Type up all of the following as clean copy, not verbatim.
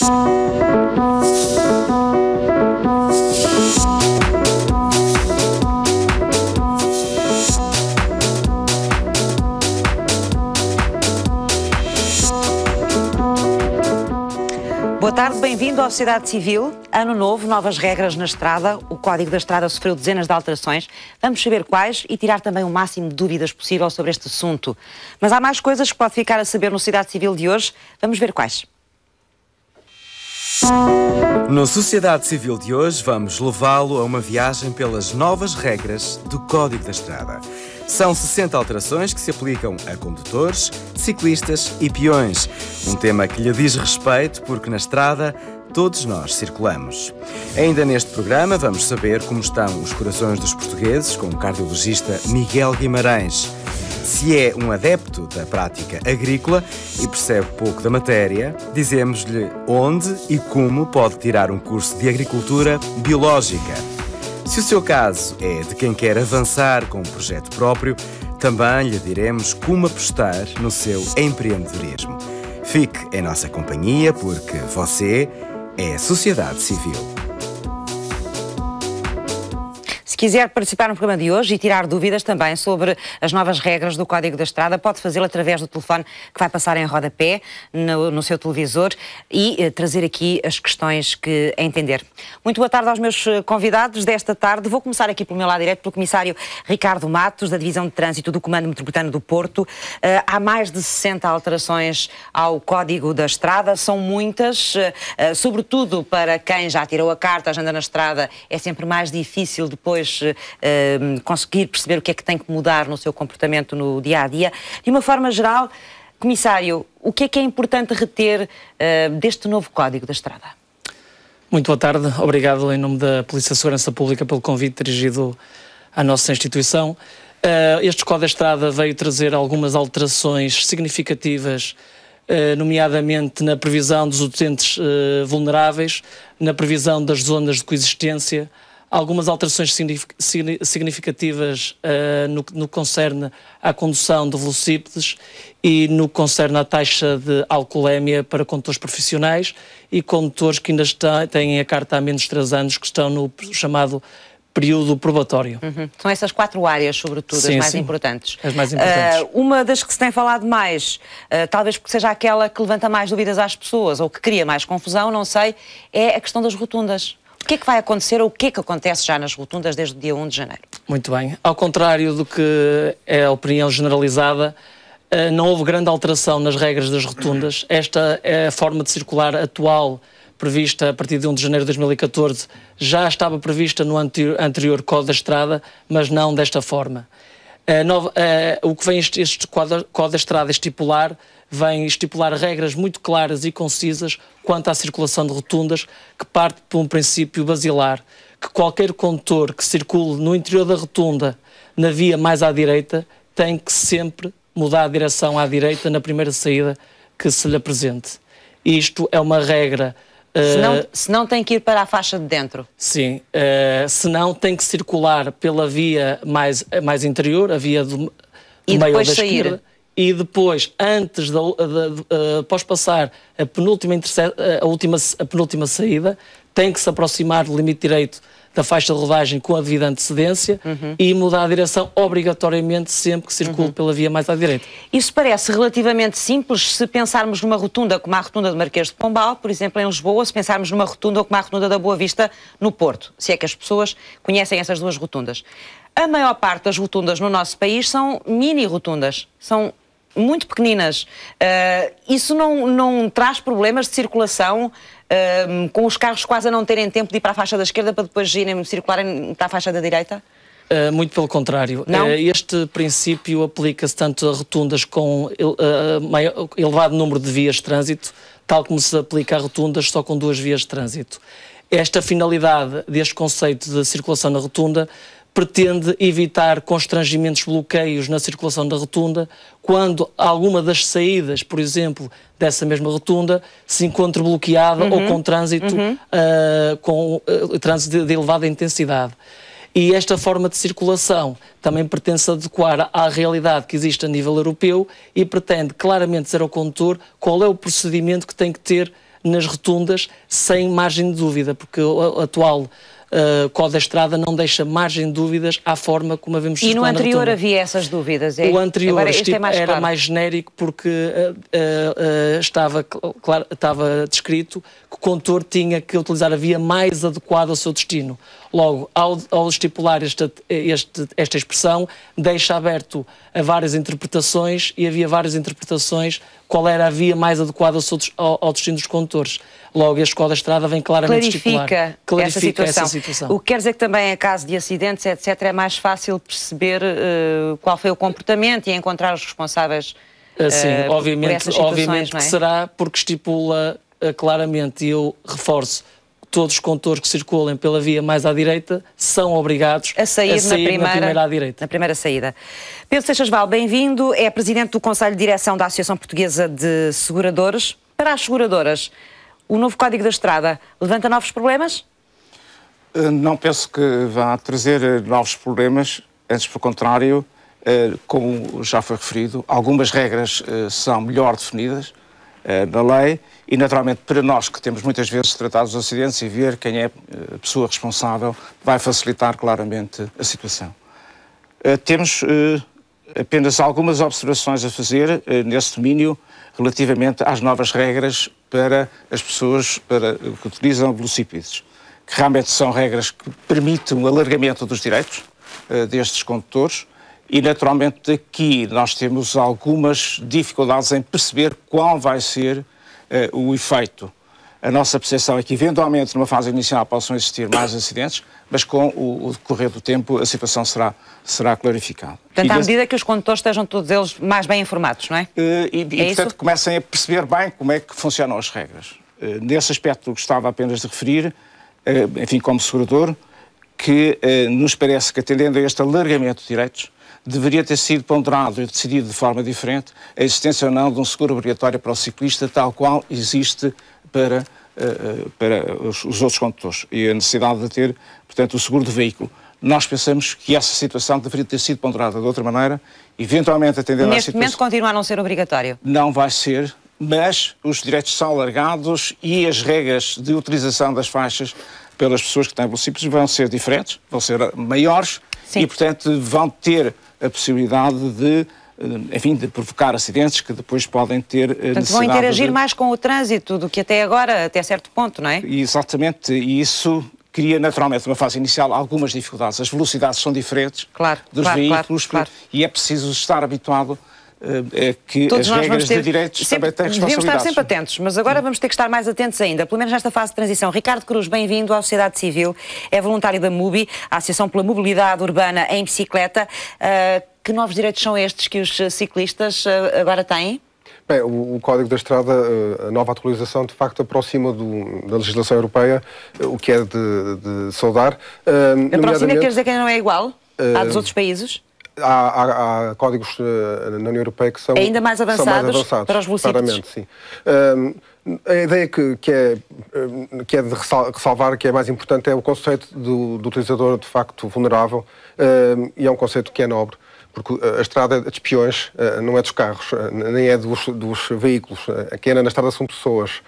Boa tarde, bem-vindo à Sociedade Civil. Ano novo, novas regras na estrada. O Código da Estrada sofreu dezenas de alterações. Vamos saber quais e tirar também o máximo de dúvidas possível sobre este assunto. Mas há mais coisas que pode ficar a saber no Sociedade Civil de hoje. Vamos ver quais. No Sociedade Civil de hoje vamos levá-lo a uma viagem pelas novas regras do Código da Estrada. São 60 alterações que se aplicam a condutores, ciclistas e peões. Um tema que lhe diz respeito porque na estrada todos nós circulamos. Ainda neste programa vamos saber como estão os corações dos portugueses com o cardiologista Miguel Guimarães. Se é um adepto da prática agrícola e percebe pouco da matéria, dizemos-lhe onde e como pode tirar um curso de agricultura biológica. Se o seu caso é de quem quer avançar com um projeto próprio, também lhe diremos como apostar no seu empreendedorismo. Fique em nossa companhia porque você é a Sociedade Civil. Se quiser participar no programa de hoje e tirar dúvidas também sobre as novas regras do Código da Estrada, pode fazê-lo através do telefone que vai passar em rodapé no seu televisor e trazer aqui as questões que entender. Muito boa tarde aos meus convidados desta tarde. Vou começar aqui pelo meu lado direito, pelo Comissário Ricardo Matos, da Divisão de Trânsito do Comando Metropolitano do Porto. Há mais de 60 alterações ao Código da Estrada, são muitas, sobretudo para quem já tirou a carta, já anda na estrada, é sempre mais difícil depois conseguir perceber o que é que tem que mudar no seu comportamento no dia-a-dia. De uma forma geral, Comissário, o que é importante reter deste novo Código da Estrada? Muito boa tarde, obrigado em nome da Polícia de Segurança Pública pelo convite dirigido à nossa instituição. Este Código da Estrada veio trazer algumas alterações significativas, nomeadamente na previsão dos utentes vulneráveis, na previsão das zonas de coexistência, algumas alterações significativas no que concerne à condução de velocípedes e no que concerne à taxa de alcoolemia para condutores profissionais e condutores que ainda têm a carta há menos de 3 anos, que estão no chamado período probatório. São essas 4 áreas, sobretudo, as mais importantes. As mais importantes. Uma das que se tem falado mais, talvez porque seja aquela que levanta mais dúvidas às pessoas ou que cria mais confusão, não sei, é a questão das rotundas. O que é que vai acontecer ou o que é que acontece já nas rotundas desde o dia 1 de janeiro? Muito bem. Ao contrário do que é a opinião generalizada, não houve grande alteração nas regras das rotundas. Esta é a forma de circular atual, prevista a partir de 1 de janeiro de 2014, já estava prevista no anterior Código da Estrada, mas não desta forma. O que vem este Código da Estrada estipular, vem estipular regras muito claras e concisas quanto à circulação de rotundas, que parte de um princípio basilar, que qualquer condutor que circule no interior da rotunda, na via mais à direita, tem que sempre mudar a direção à direita na primeira saída que se lhe apresente. Isto é uma regra... Senão tem que ir para a faixa de dentro. Sim, senão tem que circular pela via mais interior, a via do meio da esquerda. E depois, após passar a penúltima saída, tem que se aproximar do limite direito da faixa de rodagem com a devida antecedência e mudar a direção obrigatoriamente sempre que circule pela via mais à direita. Isso parece relativamente simples se pensarmos numa rotunda como a rotunda do Marquês de Pombal, por exemplo, em Lisboa, se pensarmos numa rotunda como a rotunda da Boa Vista no Porto, se é que as pessoas conhecem essas duas rotundas. A maior parte das rotundas no nosso país são mini-rotundas, são muito pequeninas. Isso não traz problemas de circulação, com os carros quase a não terem tempo de ir para a faixa da esquerda para depois circularem para a faixa da direita? Muito pelo contrário. Este princípio aplica-se tanto a rotundas com elevado número de vias de trânsito, tal como se aplica a rotundas só com 2 vias de trânsito. Esta finalidade deste conceito de circulação na rotunda pretende evitar constrangimentos, bloqueios na circulação da rotunda, quando alguma das saídas, por exemplo, dessa mesma rotunda, se encontra bloqueada ou com trânsito, trânsito de elevada intensidade. E esta forma de circulação também pretende-se adequar à realidade que existe a nível europeu e pretende claramente dizer ao condutor qual é o procedimento que tem que ter nas rotundas sem margem de dúvida, porque o atual Código da Estrada não deixa margem de dúvidas à forma como havemos circular. E no anterior havia essas dúvidas? O anterior agora, este era claro. mais genérico porque estava descrito que o condutor tinha que utilizar a via mais adequada ao seu destino. Logo, ao estipular esta expressão, deixa aberto a várias interpretações e havia várias interpretações qual era a via mais adequada ao destino dos condutores. Logo, este Código da Estrada vem claramente estipular. Clarifica essa situação. O que quer dizer que também, em caso de acidentes, etc., é mais fácil perceber qual foi o comportamento e encontrar os responsáveis sim, obviamente não é? que será, porque estipula claramente, e eu reforço, todos os condutores que circulem pela via mais à direita são obrigados a sair na primeira à direita. Na primeira saída. Pedro Seixas Val, bem-vindo. É presidente do Conselho de Direção da Associação Portuguesa de Seguradores. Para as seguradoras, o novo Código da Estrada levanta novos problemas? Não penso que vá trazer novos problemas, antes pelo contrário, como já foi referido, algumas regras são melhor definidas na lei e, naturalmente, para nós que temos muitas vezes tratado os acidentes e ver quem é a pessoa responsável, vai facilitar claramente a situação. Temos apenas algumas observações a fazer nesse domínio relativamente às novas regras para as pessoas que utilizam velocípedes, que realmente são regras que permitem o alargamento dos direitos destes condutores e, naturalmente, aqui nós temos algumas dificuldades em perceber qual vai ser o efeito. A nossa percepção é que, eventualmente, numa fase inicial possam existir mais acidentes, mas com o decorrer do tempo a situação será clarificada. Portanto, à medida que os condutores estejam todos eles mais bem informados, não é? Portanto, comecem a perceber bem como é que funcionam as regras. Nesse aspecto, gostava apenas de referir, enfim, como segurador, que nos parece que, atendendo a este alargamento de direitos, deveria ter sido ponderado e decidido de forma diferente a existência ou não de um seguro obrigatório para o ciclista, tal qual existe para os outros condutores, e a necessidade de ter, portanto, o seguro do veículo. Nós pensamos que essa situação deveria ter sido ponderada de outra maneira, eventualmente atendendo à situação... Neste momento continua a não ser obrigatório? Não vai ser, mas os direitos são alargados e as regras de utilização das faixas pelas pessoas que têm velocípedes vão ser diferentes, vão ser maiores. Sim. E, portanto, vão ter a possibilidade de provocar acidentes que depois podem ter necessidade. Portanto, vão interagir mais com o trânsito do que até agora, até certo ponto, não é? Exatamente, e isso cria naturalmente, numa fase inicial, algumas dificuldades. As velocidades são diferentes dos veículos e é preciso estar habituado que todos as regras de direitos também têm responsabilidades. Devíamos estar sempre atentos, mas agora vamos ter que estar mais atentos ainda, pelo menos nesta fase de transição. Ricardo Cruz, bem-vindo à sociedade civil, é voluntário da MUBI, a Associação pela Mobilidade Urbana em Bicicleta. Que novos direitos são estes que os ciclistas agora têm? Bem, o Código da Estrada, a nova atualização, de facto, aproxima da legislação europeia, o que é de saudar. Aproxima quer dizer que ainda não é igual à dos outros países? Há códigos na União Europeia que são ainda mais avançados para os velocípedes. Claramente, sim. A ideia que é de ressalvar, que é mais importante, é o conceito do utilizador de facto vulnerável, e é um conceito que é nobre, porque a estrada é de peões, não é dos carros, nem é dos veículos. Quem anda na estrada são pessoas.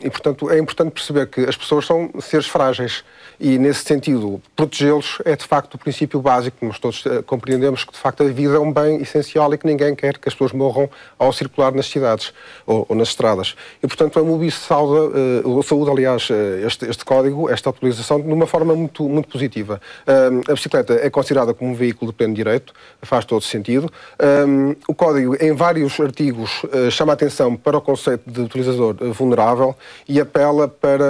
E, portanto, é importante perceber que as pessoas são seres frágeis e, nesse sentido, protegê-los é, de facto, o princípio básico. Nós todos compreendemos que, de facto, a vida é um bem essencial e que ninguém quer que as pessoas morram ao circular nas cidades ou nas estradas. E, portanto, a MUBI saúde, aliás, este código, esta atualização, de uma forma muito, muito positiva. A bicicleta é considerada como um veículo de pleno direito, faz todo sentido. O código, em vários artigos, chama a atenção para o conceito de utilizador vulnerável e apela para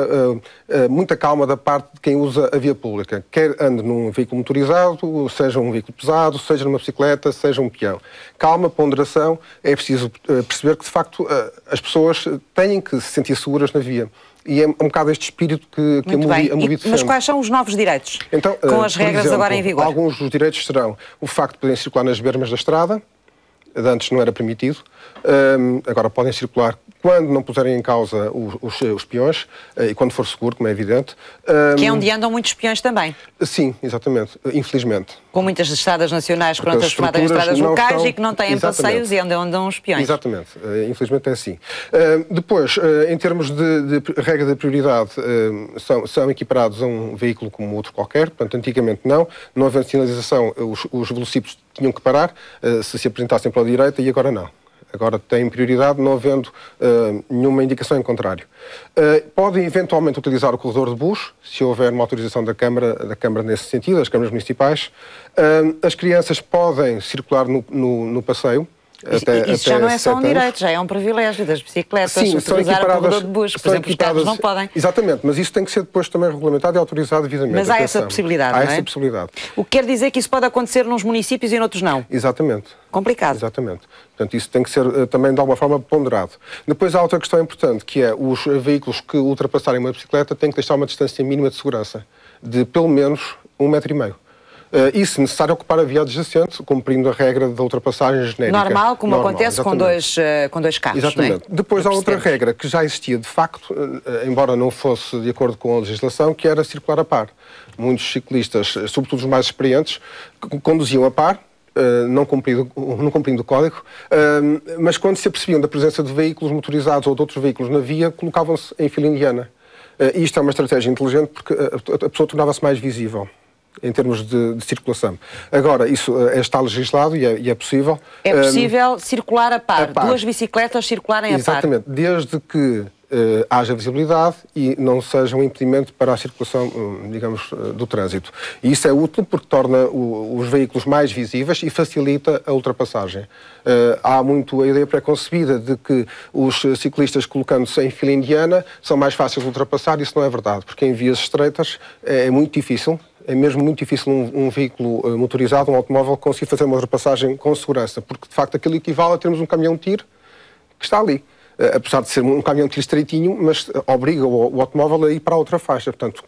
muita calma da parte de quem usa a via pública, quer ande num veículo motorizado, seja um veículo pesado, seja numa bicicleta, seja um peão. Calma, ponderação, é preciso perceber que, de facto, as pessoas têm que se sentir seguras na via. E é um bocado este espírito que a MUBI defende. Mas quais são os novos direitos, então, com as regras exemplo, agora em vigor? Alguns dos direitos serão o facto de poderem circular nas bermas da estrada, de antes não era permitido, agora podem circular quando não puserem em causa os peões, e quando for seguro, como é evidente. Que é onde andam muitos peões também. Sim, exatamente, infelizmente. Com muitas estradas nacionais que foram transformadas em estradas locais e que não têm passeios e onde andam os peões. Exatamente, infelizmente é assim. Depois, em termos de regra de prioridade, são equiparados a um veículo como outro qualquer, portanto, antigamente não havendo sinalização, os velocípedos tinham que parar se apresentassem pela direita e agora não. Agora têm prioridade, não havendo nenhuma indicação em contrário. Podem eventualmente utilizar o corredor de bus, se houver uma autorização da Câmara nesse sentido, das câmaras municipais. As crianças podem circular no passeio. Isso já não é só um direito, já é um privilégio das bicicletas. Sim, são equiparadas, o corredor de bus, por exemplo, os carros não podem. Exatamente, mas isso tem que ser depois também regulamentado e autorizado devidamente. Mas há essa possibilidade, há não é? essa possibilidade. O que quer dizer que isso pode acontecer nos municípios e noutros não? Exatamente. Complicado. Exatamente. Portanto, isso tem que ser também de alguma forma ponderado. Depois há outra questão importante, que é os veículos que ultrapassarem uma bicicleta têm que deixar uma distância mínima de segurança, de pelo menos 1,5 metro. E, se necessário, ocupar a via adjacente, cumprindo a regra da ultrapassagem genérica. Normal, como acontece com dois carros. Exatamente. Não é? Depois há outra regra que já existia de facto, embora não fosse de acordo com a legislação, que era circular a par. Muitos ciclistas, sobretudo os mais experientes, conduziam a par, não cumprindo o código, mas quando se apercebiam da presença de veículos motorizados ou de outros veículos na via, colocavam-se em fila indiana. E isto é uma estratégia inteligente porque a pessoa tornava-se mais visível em termos de circulação. Agora, isso está legislado e é possível. É possível circular a par, duas bicicletas circularem a par. Exatamente, desde que haja visibilidade e não seja um impedimento para a circulação, digamos, do trânsito. E isso é útil porque torna os veículos mais visíveis e facilita a ultrapassagem. Há muito a ideia pré-concebida de que os ciclistas, colocando-se em fila indiana, são mais fáceis de ultrapassar. Isso não é verdade, porque em vias estreitas é muito difícil. É mesmo muito difícil um veículo motorizado, um automóvel, conseguir fazer uma ultrapassagem com segurança, porque de facto aquilo equivale a termos um caminhão de tiro que está ali. Apesar de ser um caminhão de tiro estreitinho, mas obriga o automóvel a ir para a outra faixa. Portanto,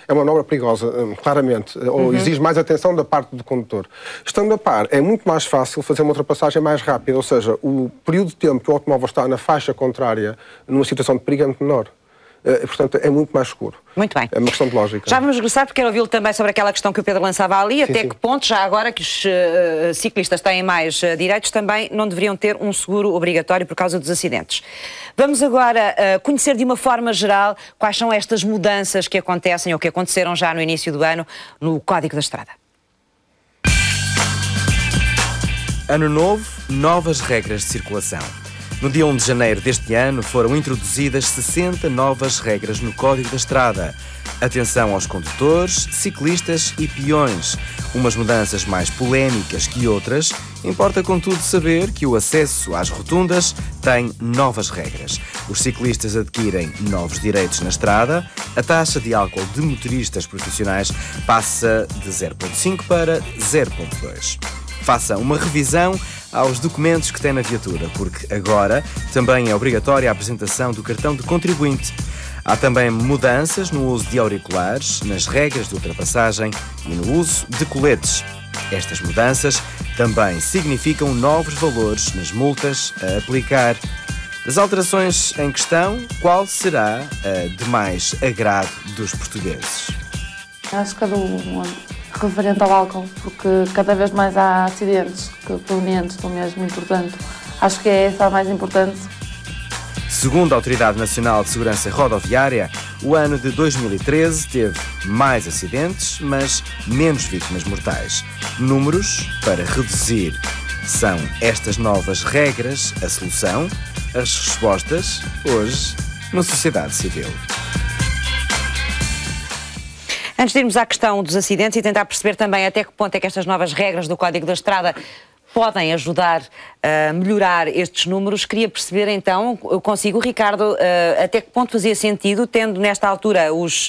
é uma manobra perigosa, claramente, ou exige mais atenção da parte do condutor. Estando a par, é muito mais fácil fazer uma ultrapassagem mais rápida, ou seja, o período de tempo que o automóvel está na faixa contrária numa situação de perigo é muito menor. Portanto, é muito mais seguro. Muito bem. É uma questão de lógica. Já vamos regressar, porque quero ouvi-lo também sobre aquela questão que o Pedro lançava ali, até que ponto, já agora que os ciclistas têm mais direitos, também não deveriam ter um seguro obrigatório por causa dos acidentes. Vamos agora conhecer de uma forma geral quais são estas mudanças que acontecem ou que aconteceram já no início do ano no Código da Estrada. Ano novo, novas regras de circulação. No dia 1 de janeiro deste ano foram introduzidas 60 novas regras no Código da Estrada. Atenção aos condutores, ciclistas e peões. Umas mudanças mais polémicas que outras. Importa, contudo, saber que o acesso às rotundas tem novas regras. Os ciclistas adquirem novos direitos na estrada. A taxa de álcool de motoristas profissionais passa de 0,5 para 0,2. Faça uma revisão aos documentos que tem na viatura, porque agora também é obrigatória a apresentação do cartão de contribuinte. Há também mudanças no uso de auriculares, nas regras de ultrapassagem e no uso de coletes. Estas mudanças também significam novos valores nas multas a aplicar. Das alterações em questão, qual será a de mais agrado dos portugueses? Acho que referente ao álcool, porque cada vez mais há acidentes provenientes do mesmo, portanto, acho que é essa a mais importante. Segundo a Autoridade Nacional de Segurança Rodoviária, o ano de 2013 teve mais acidentes, mas menos vítimas mortais. Números para reduzir. São estas novas regras a solução? As respostas, hoje, na sociedade civil. Antes de irmos à questão dos acidentes e tentar perceber também até que ponto é que estas novas regras do Código da Estrada podem ajudar a melhorar estes números, queria perceber então, consigo, Ricardo, até que ponto fazia sentido, tendo nesta altura os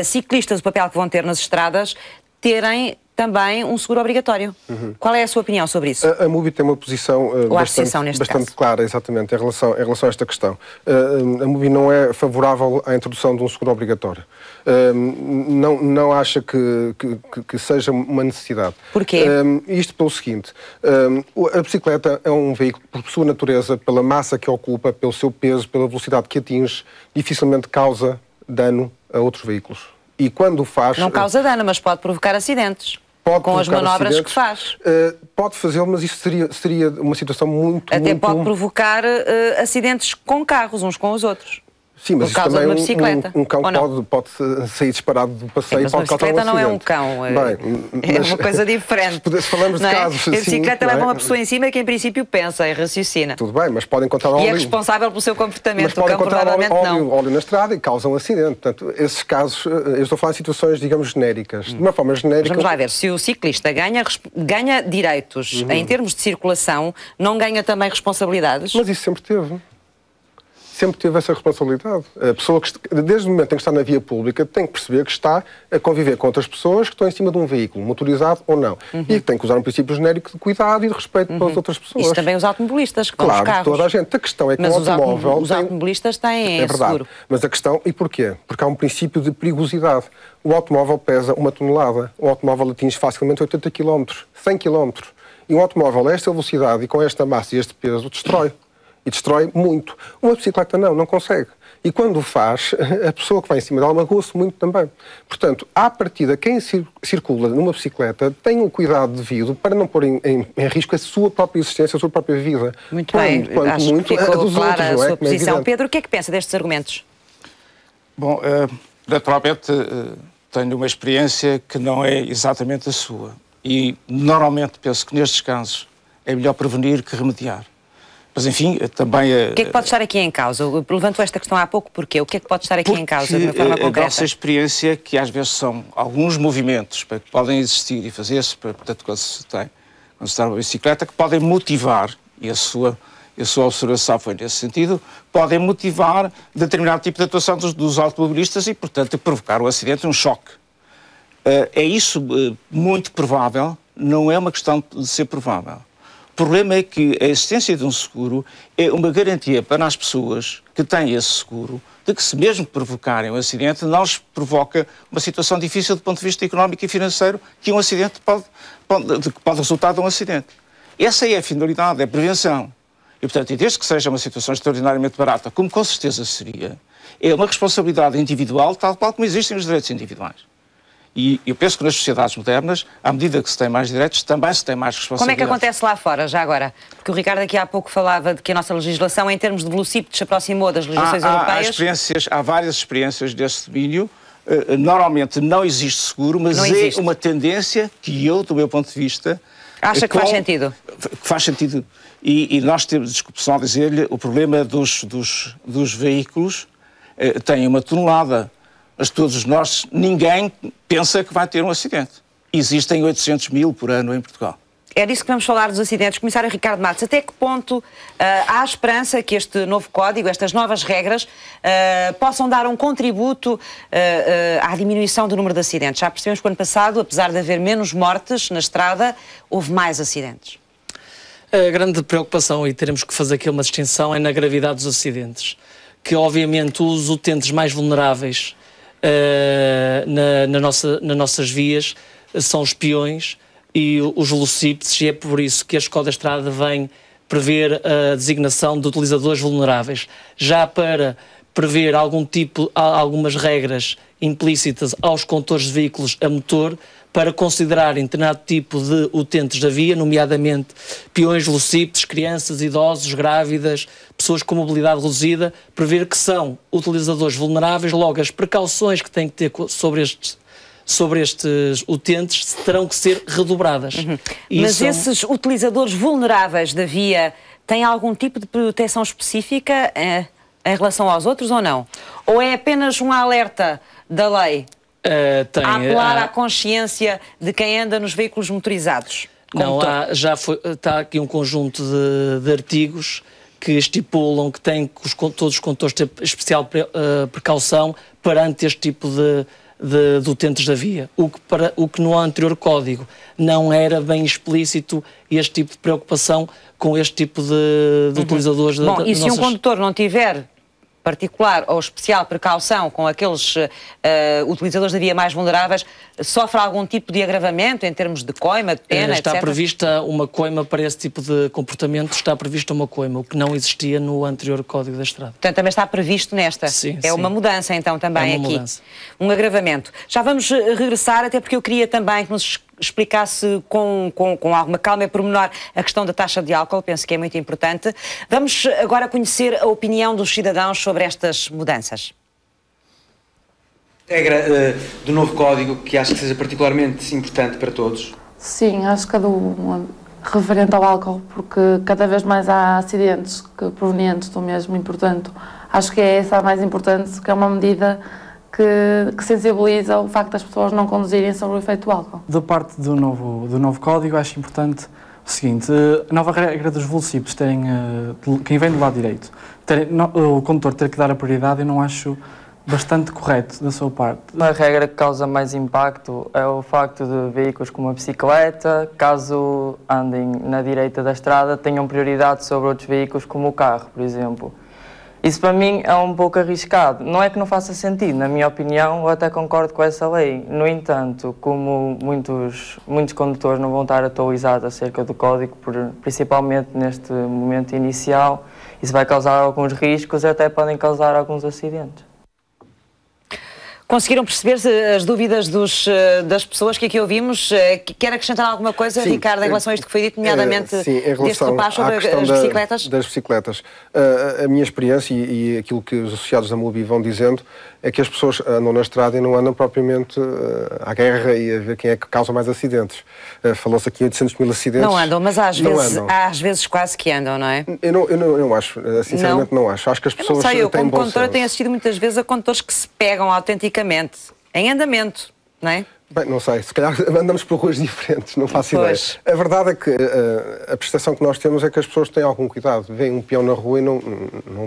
ciclistas o papel que vão ter nas estradas, terem também um seguro obrigatório. Qual é a sua opinião sobre isso? A MUBI tem uma posição bastante clara, exatamente, em relação a esta questão. A MUBI não é favorável à introdução de um seguro obrigatório. Não acha que seja uma necessidade. Porquê? Isto pelo seguinte, a bicicleta é um veículo, por sua natureza, pela massa que ocupa, pelo seu peso, pela velocidade que atinge, dificilmente causa dano a outros veículos. E quando o faz... Não causa dano, mas pode provocar acidentes. Com as manobras que faz. Pode fazê-lo, mas isso seria uma situação muito... Até pode provocar acidentes com carros, uns com os outros. Sim, mas por causa de uma bicicleta. Um cão pode sair disparado do passeio e pode causar um acidente. Mas uma bicicleta não é um cão. É uma coisa diferente. Se falamos de casos assim... A bicicleta leva uma pessoa em cima que, em princípio, pensa e raciocina. Tudo bem, mas podem encontrar óleo... E é responsável pelo seu comportamento. Mas podem encontrar não. óleo na estrada e causam um acidente. Portanto, esses casos... Eu estou a falar de situações, digamos, genéricas. De uma forma genérica... Mas vamos lá ver. Se o ciclista ganha direitos em termos de circulação, não ganha também responsabilidades? Mas isso sempre teve. Sempre teve essa responsabilidade. A pessoa que, desde o momento em que está na via pública, tem que perceber que está a conviver com outras pessoas que estão em cima de um veículo, motorizado ou não. E que tem que usar um princípio genérico de cuidado e de respeito pelas outras pessoas. Isso também os automobilistas, que vão claro, os carros. Toda a gente. A questão é que mas o automóvel... Os automobilistas têm verdade. Seguro. Mas a questão... E porquê? Porque há um princípio de perigosidade. O automóvel pesa 1 tonelada. O automóvel atinge facilmente 80 km, 100 km. E um automóvel a esta velocidade e com esta massa e este peso destrói. E destrói muito. Uma bicicleta não consegue. E quando o faz, a pessoa que vai em cima dela magoa-se muito também. Portanto, à partida, quem circula numa bicicleta tem o cuidado devido para não pôr em risco a sua própria existência, a sua própria vida. Muito bem, acho que ficou clara a sua posição. Pedro, o que é que pensa destes argumentos? Bom, naturalmente tenho uma experiência que não é exatamente a sua. E normalmente penso que nestes casos é melhor prevenir que remediar. Mas, enfim, também... O que é que pode estar aqui em causa? Eu levanto esta questão há pouco, porquê? O que é que pode estar aqui em causa, de uma forma concreta? A nossa experiência, que às vezes são alguns movimentos que podem existir e fazer-se, portanto, quando se está numa bicicleta, que podem motivar, e a sua observação foi nesse sentido, podem motivar determinado tipo de atuação dos automobilistas e, portanto, provocar um acidente, um choque. É isso muito provável, não é uma questão de ser provável. O problema é que a existência de um seguro é uma garantia para as pessoas que têm esse seguro de que, se mesmo provocarem um acidente, não lhes provoca uma situação difícil do ponto de vista económico e financeiro que um acidente pode resultar de um acidente. Essa é a finalidade, é a prevenção. E, portanto, desde que seja uma situação extraordinariamente barata, como com certeza seria, é uma responsabilidade individual, tal qual como existem os direitos individuais. E eu penso que nas sociedades modernas, à medida que se tem mais direitos, também se tem mais responsabilidades. Como é que acontece lá fora, já agora? Porque o Ricardo aqui há pouco falava de que a nossa legislação, em termos de velocípedos, se aproximou das legislações europeias. Há várias experiências desse domínio. Normalmente não existe seguro, mas é uma tendência que eu, do meu ponto de vista... Acha que faz sentido? Que faz sentido. E nós temos, desculpe só dizer-lhe, o problema dos veículos tem 1 tonelada. Mas todos nós, ninguém pensa que vai ter um acidente. Existem 800 mil por ano em Portugal. É disso que vamos falar, dos acidentes. Comissário Ricardo Matos, até que ponto há esperança que este novo código, estas novas regras, possam dar um contributo à diminuição do número de acidentes? Já percebemos que o ano passado, apesar de haver menos mortes na estrada, houve mais acidentes. A grande preocupação, e teremos que fazer aqui uma distinção, é na gravidade dos acidentes. Que, obviamente, os utentes mais vulneráveis nas nossas vias são os peões e os velocípedes, e é por isso que a Código da Estrada vem prever a designação de utilizadores vulneráveis, já para prever algumas regras implícitas aos condutores de veículos a motor para considerarem determinado tipo de utentes da via, nomeadamente peões, velocípedes, crianças, idosos, grávidas, pessoas com mobilidade reduzida, prever que são utilizadores vulneráveis. Logo, as precauções que têm que ter sobre estes utentes terão que ser redobradas. Mas esses utilizadores vulneráveis da via têm algum tipo de proteção específica em relação aos outros ou não? Ou é apenas um alerta da lei a apelar à consciência de quem anda nos veículos motorizados? Não, está aqui um conjunto de artigos que estipulam que todos os condutores têm especial precaução perante este tipo de utentes da via, o que no anterior código não era bem explícito este tipo de preocupação com este tipo de utilizadores. Bom, e se um condutor não tiver particular ou especial precaução com aqueles utilizadores da via mais vulneráveis, sofre algum tipo de agravamento em termos de coima, de pena, está etc? prevista uma coima para esse tipo de comportamento, está prevista uma coima, o que não existia no anterior Código da Estrada. Portanto, também está previsto nesta. Sim, é uma mudança, então, também é uma aqui. Mudança. Um agravamento. Já vamos regressar, até porque eu queria também que nos explicasse com alguma calma e pormenor a questão da taxa de álcool, penso que é muito importante. Vamos agora conhecer a opinião dos cidadãos sobre estas mudanças. Regra do novo código que acho que seja particularmente importante para todos? Sim, acho que é referente ao álcool, porque cada vez mais há acidentes provenientes do mesmo e, portanto, acho que é essa a mais importante, que é uma medida que sensibiliza o facto das pessoas não conduzirem sob o efeito do álcool. Da parte do novo código, acho importante o seguinte: a nova regra dos velocípedos terem, quem vem do lado direito, o condutor ter que dar a prioridade, eu não acho bastante correto da sua parte. Uma regra que causa mais impacto é o facto de veículos como a bicicleta, caso andem na direita da estrada, tenham prioridade sobre outros veículos como o carro, por exemplo. Isso para mim é um pouco arriscado. Não é que não faça sentido, na minha opinião, eu até concordo com essa lei. No entanto, como muitos condutores não vão estar atualizados acerca do código, principalmente neste momento inicial, isso vai causar alguns riscos e até podem causar alguns acidentes. Conseguiram perceber as dúvidas das pessoas que aqui ouvimos? Quer acrescentar alguma coisa, sim, Ricardo, em relação a isto que foi dito, nomeadamente deste rapaz sobre as bicicletas? Das bicicletas. A minha experiência e aquilo que os associados da MUBI vão dizendo é que as pessoas andam na estrada e não andam propriamente à guerra e a ver quem é que causa mais acidentes. Falou-se aqui em 800 mil acidentes. Não andam, mas às vezes quase que andam, não é? Eu não acho, sinceramente não acho. Acho que as pessoas têm bom senso. Eu como condutora tenho assistido muitas vezes a condutores que se pegam autenticamente em andamento, não é? Bem, não sei, se calhar andamos por ruas diferentes, não faço ideia. A verdade é que a percepção que nós temos é que as pessoas têm algum cuidado. Vêem um peão na rua e não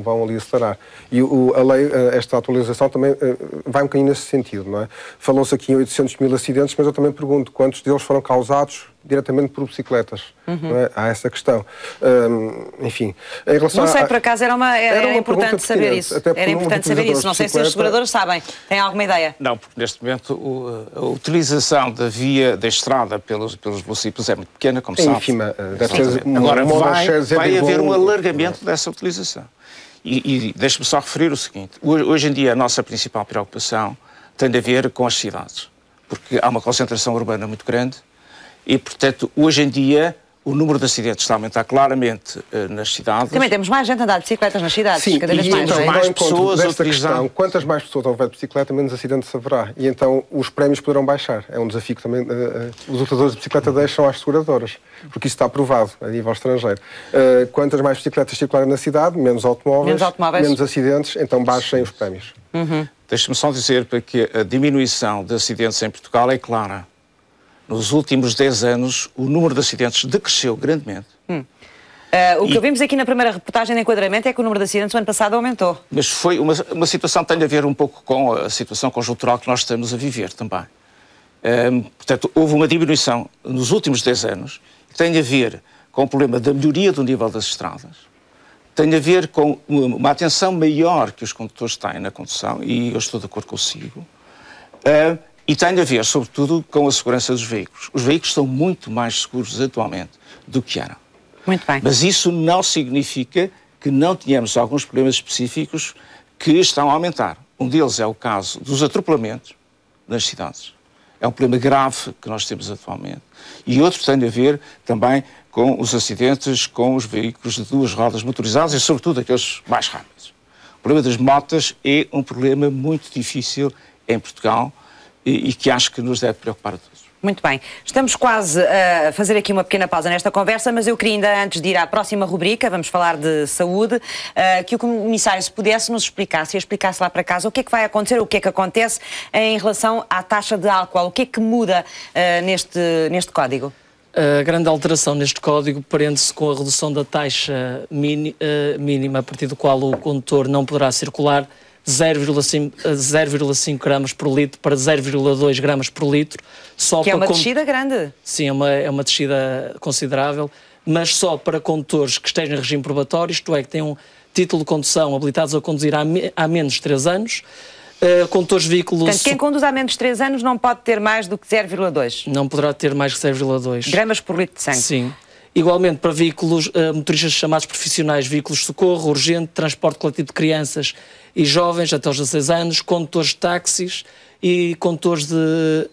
vão ali acelerar. E a lei, esta atualização também vai um bocadinho nesse sentido, não é? Falou-se aqui em 800 mil acidentes, mas eu também pergunto quantos deles foram causados diretamente por bicicletas. Não é? Há essa questão. Enfim, em relação não sei, por acaso era importante saber isso. Era importante saber isso. Não sei se os seguradoras sabem. Têm alguma ideia? Não, porque neste momento a utilização da via da estrada pelos velocípedos é muito pequena, como sabe. Ínfima. Agora vai haver um alargamento dessa utilização. E deixe-me só referir o seguinte. Hoje em dia a nossa principal preocupação tem a ver com as cidades. Porque há uma concentração urbana muito grande. E, portanto, hoje em dia, o número de acidentes está a aumentar claramente nas cidades. Também temos mais gente a andar de bicicletas nas cidades, sim, cada vez mais. Então, mais pessoas a utilizar. Quantas mais pessoas houver de bicicleta, menos acidentes haverá. E então os prémios poderão baixar. É um desafio que também os utilizadores de bicicleta deixam às seguradoras, porque isso está aprovado a nível estrangeiro. Quantas mais bicicletas circularem na cidade, menos automóveis, menos acidentes, então baixem os prémios. Deixe-me só dizer que a diminuição de acidentes em Portugal é clara. Nos últimos 10 anos, o número de acidentes decresceu grandemente. O que ouvimos aqui na primeira reportagem de enquadramento é que o número de acidentes no ano passado aumentou. Mas foi uma situação que tem a ver um pouco com a situação conjuntural que nós estamos a viver também. Portanto, houve uma diminuição nos últimos 10 anos que tem a ver com o problema da melhoria do nível das estradas, tem a ver com uma atenção maior que os condutores têm na condução, e eu estou de acordo consigo, e tem a ver, sobretudo, com a segurança dos veículos. Os veículos são muito mais seguros atualmente do que eram. Muito bem. Mas isso não significa que não tenhamos alguns problemas específicos que estão a aumentar. Um deles é o caso dos atropelamentos nas cidades. É um problema grave que nós temos atualmente. E outro tem a ver também com os acidentes com os veículos de duas rodas motorizadas e, sobretudo, aqueles mais rápidos. O problema das motas é um problema muito difícil em Portugal e que acho que nos deve preocupar a todos. Muito bem. Estamos quase a fazer aqui uma pequena pausa nesta conversa, mas eu queria ainda, antes de ir à próxima rubrica, vamos falar de saúde, que o Comissário, se pudesse, nos explicasse, e explicasse lá para casa o que é que vai acontecer, o que é que acontece em relação à taxa de álcool, o que é que muda neste código? A grande alteração neste código prende-se com a redução da taxa mínima, a partir do qual o condutor não poderá circular 0,5 gramas por litro para 0,2 gramas por litro. Que é uma descida grande. Sim, é uma descida considerável, mas só para condutores que estejam em regime probatório, isto é, que têm um título de condução habilitados a conduzir há menos de 3 anos. Condutores de veículos... Portanto, quem conduz há menos de 3 anos não pode ter mais do que 0,2? Não poderá ter mais que 0,2. Gramas por litro de sangue? Sim. Igualmente para veículos, motoristas chamados profissionais, veículos de socorro, urgente, transporte coletivo de crianças e jovens até aos 16 anos, condutores de táxis e condutores de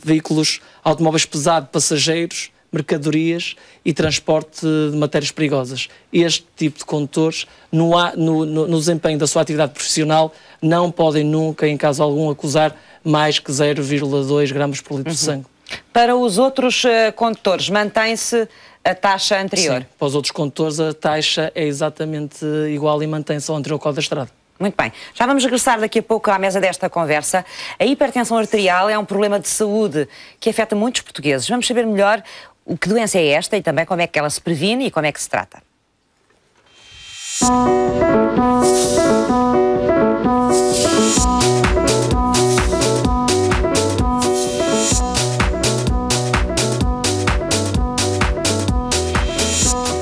veículos automóveis pesados, passageiros, mercadorias e transporte de matérias perigosas. Este tipo de condutores, no desempenho da sua atividade profissional, não podem nunca, em caso algum, acusar mais que 0,2 gramas por litro de sangue. Para os outros condutores, mantém-se a taxa anterior? Sim, para os outros condutores a taxa é exatamente igual e mantém-se ao anterior Código da Estrada. Muito bem. Já vamos regressar daqui a pouco à mesa desta conversa. A hipertensão arterial é um problema de saúde que afeta muitos portugueses. Vamos saber melhor o que doença é esta e também como é que ela se previne e como é que se trata.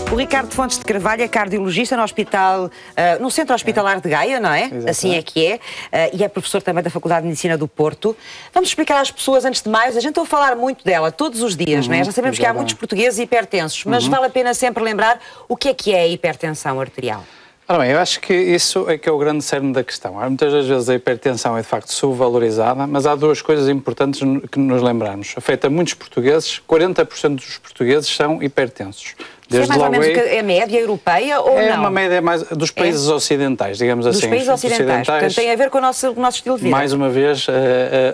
O Ricardo Fontes de Carvalho é cardiologista no Centro Hospitalar de Gaia, não é? Exatamente. Assim é que é. E é professor também da Faculdade de Medicina do Porto. Vamos explicar às pessoas, antes de mais, a gente ouve falar muito dela todos os dias, não é? Já sabemos que há muitos portugueses hipertensos, mas vale a pena sempre lembrar o que é a hipertensão arterial. Ora bem, eu acho que isso é que é o grande cerne da questão. Muitas das vezes a hipertensão é de facto subvalorizada, mas há duas coisas importantes que nos lembrarmos. Afeta muitos portugueses, 40% dos portugueses são hipertensos. Desde é mais ou menos a média europeia ou não? É uma média mais dos países ocidentais, digamos assim. Dos países ocidentais. Portanto, tem a ver com o nosso estilo de vida. Mais uma vez,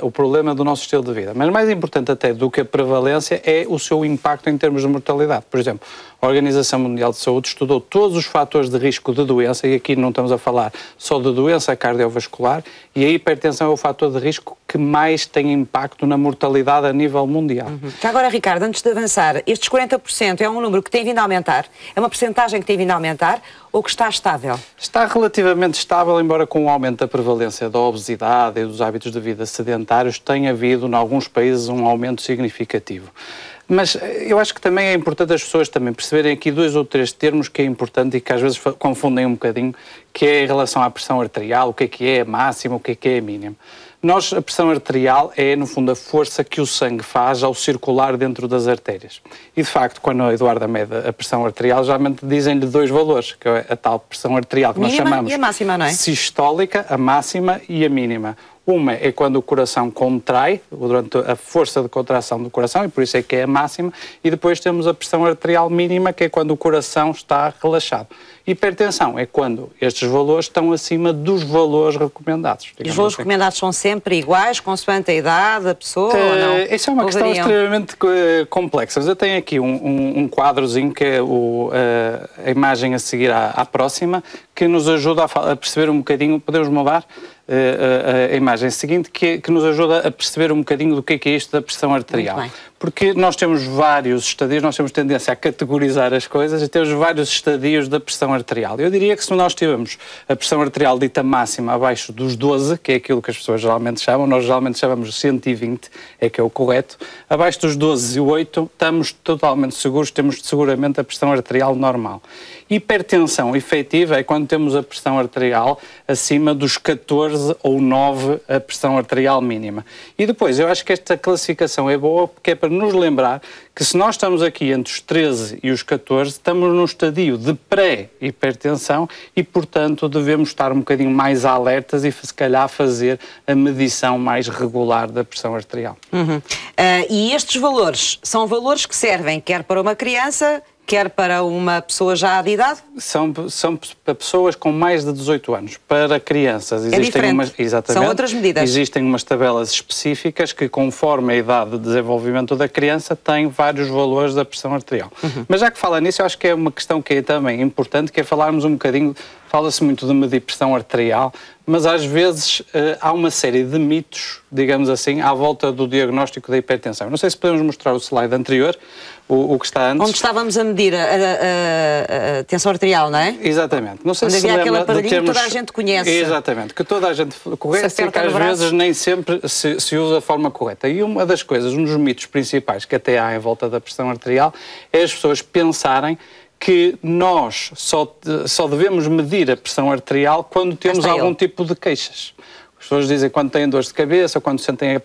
o problema do nosso estilo de vida. Mas mais importante até do que a prevalência é o seu impacto em termos de mortalidade. Por exemplo, a Organização Mundial de Saúde estudou todos os fatores de risco de doença, e aqui não estamos a falar só de doença cardiovascular, e a hipertensão é o fator de risco que mais tem impacto na mortalidade a nível mundial. Já agora, Ricardo, antes de avançar, estes 40% é um número que tem vindo a aumentar? É uma percentagem que tem vindo a aumentar ou que está estável? Está relativamente estável, embora com o aumento da prevalência da obesidade e dos hábitos de vida sedentários tenha havido, em alguns países, um aumento significativo. Mas eu acho que também é importante as pessoas também perceberem aqui 2 ou 3 termos que é importante e que às vezes confundem um bocadinho, que é em relação à pressão arterial, o que é a máxima, o que é a mínima. A pressão arterial é, no fundo, a força que o sangue faz ao circular dentro das artérias. E, de facto, quando a Eduarda mede a pressão arterial, geralmente dizem-lhe 2 valores, que é a tal pressão arterial que nós chamamos e a máxima, não é? Sistólica, a máxima e a mínima. Uma é quando o coração contrai, durante a força de contração do coração, e por isso é que é a máxima, e depois temos a pressão arterial mínima, que é quando o coração está relaxado. Hipertensão é quando estes valores estão acima dos valores recomendados. E os valores recomendados são sempre iguais, consoante a idade da pessoa ou não? Essa é uma questão extremamente complexa. Eu tenho aqui um quadrozinho que é a imagem a seguir à próxima, que nos ajuda a perceber um bocadinho, podemos mudar a imagem seguinte, que nos ajuda a perceber um bocadinho do que é isto da pressão arterial. Porque nós temos vários estadios, nós temos tendência a categorizar as coisas e temos vários estadios da pressão arterial. Eu diria que se nós tivermos a pressão arterial dita máxima abaixo dos 12, que é aquilo que as pessoas geralmente chamam, nós geralmente chamamos 120, é que é o correto, abaixo dos 12 e 8 estamos totalmente seguros, temos seguramente a pressão arterial normal. Hipertensão efetiva é quando temos a pressão arterial acima dos 14 ou 9, a pressão arterial mínima. E depois, eu acho que esta classificação é boa porque é para nos lembrar que se nós estamos aqui entre os 13 e os 14, estamos num estadio de pré-hipertensão e, portanto, devemos estar um bocadinho mais alertas e, se calhar, fazer a medição mais regular da pressão arterial. E estes valores são valores que servem quer para uma criança, quer para uma pessoa já de idade? São para pessoas com mais de 18 anos. Para crianças existem exatamente, são outras medidas. Existem umas tabelas específicas que, conforme a idade de desenvolvimento da criança, têm vários valores da pressão arterial. Mas já que fala nisso, eu acho que é uma questão que é também importante, que é falarmos um bocadinho, fala-se muito de medir pressão arterial, mas às vezes há uma série de mitos, digamos assim, à volta do diagnóstico da hipertensão. Não sei se podemos mostrar o slide anterior. o que está antes. Onde estávamos a medir a tensão arterial, não é? Exatamente. Não sei onde se havia aquele lembra de termos... que toda a gente conhece. Exatamente, que toda a gente conhece e que às vezes nem sempre se usa a forma correta. E uma das coisas, um dos mitos principais que até há em volta da pressão arterial é as pessoas pensarem que nós só devemos medir a pressão arterial quando temos algum tipo de queixas. As pessoas dizem quando têm dores de cabeça ou quando sentem a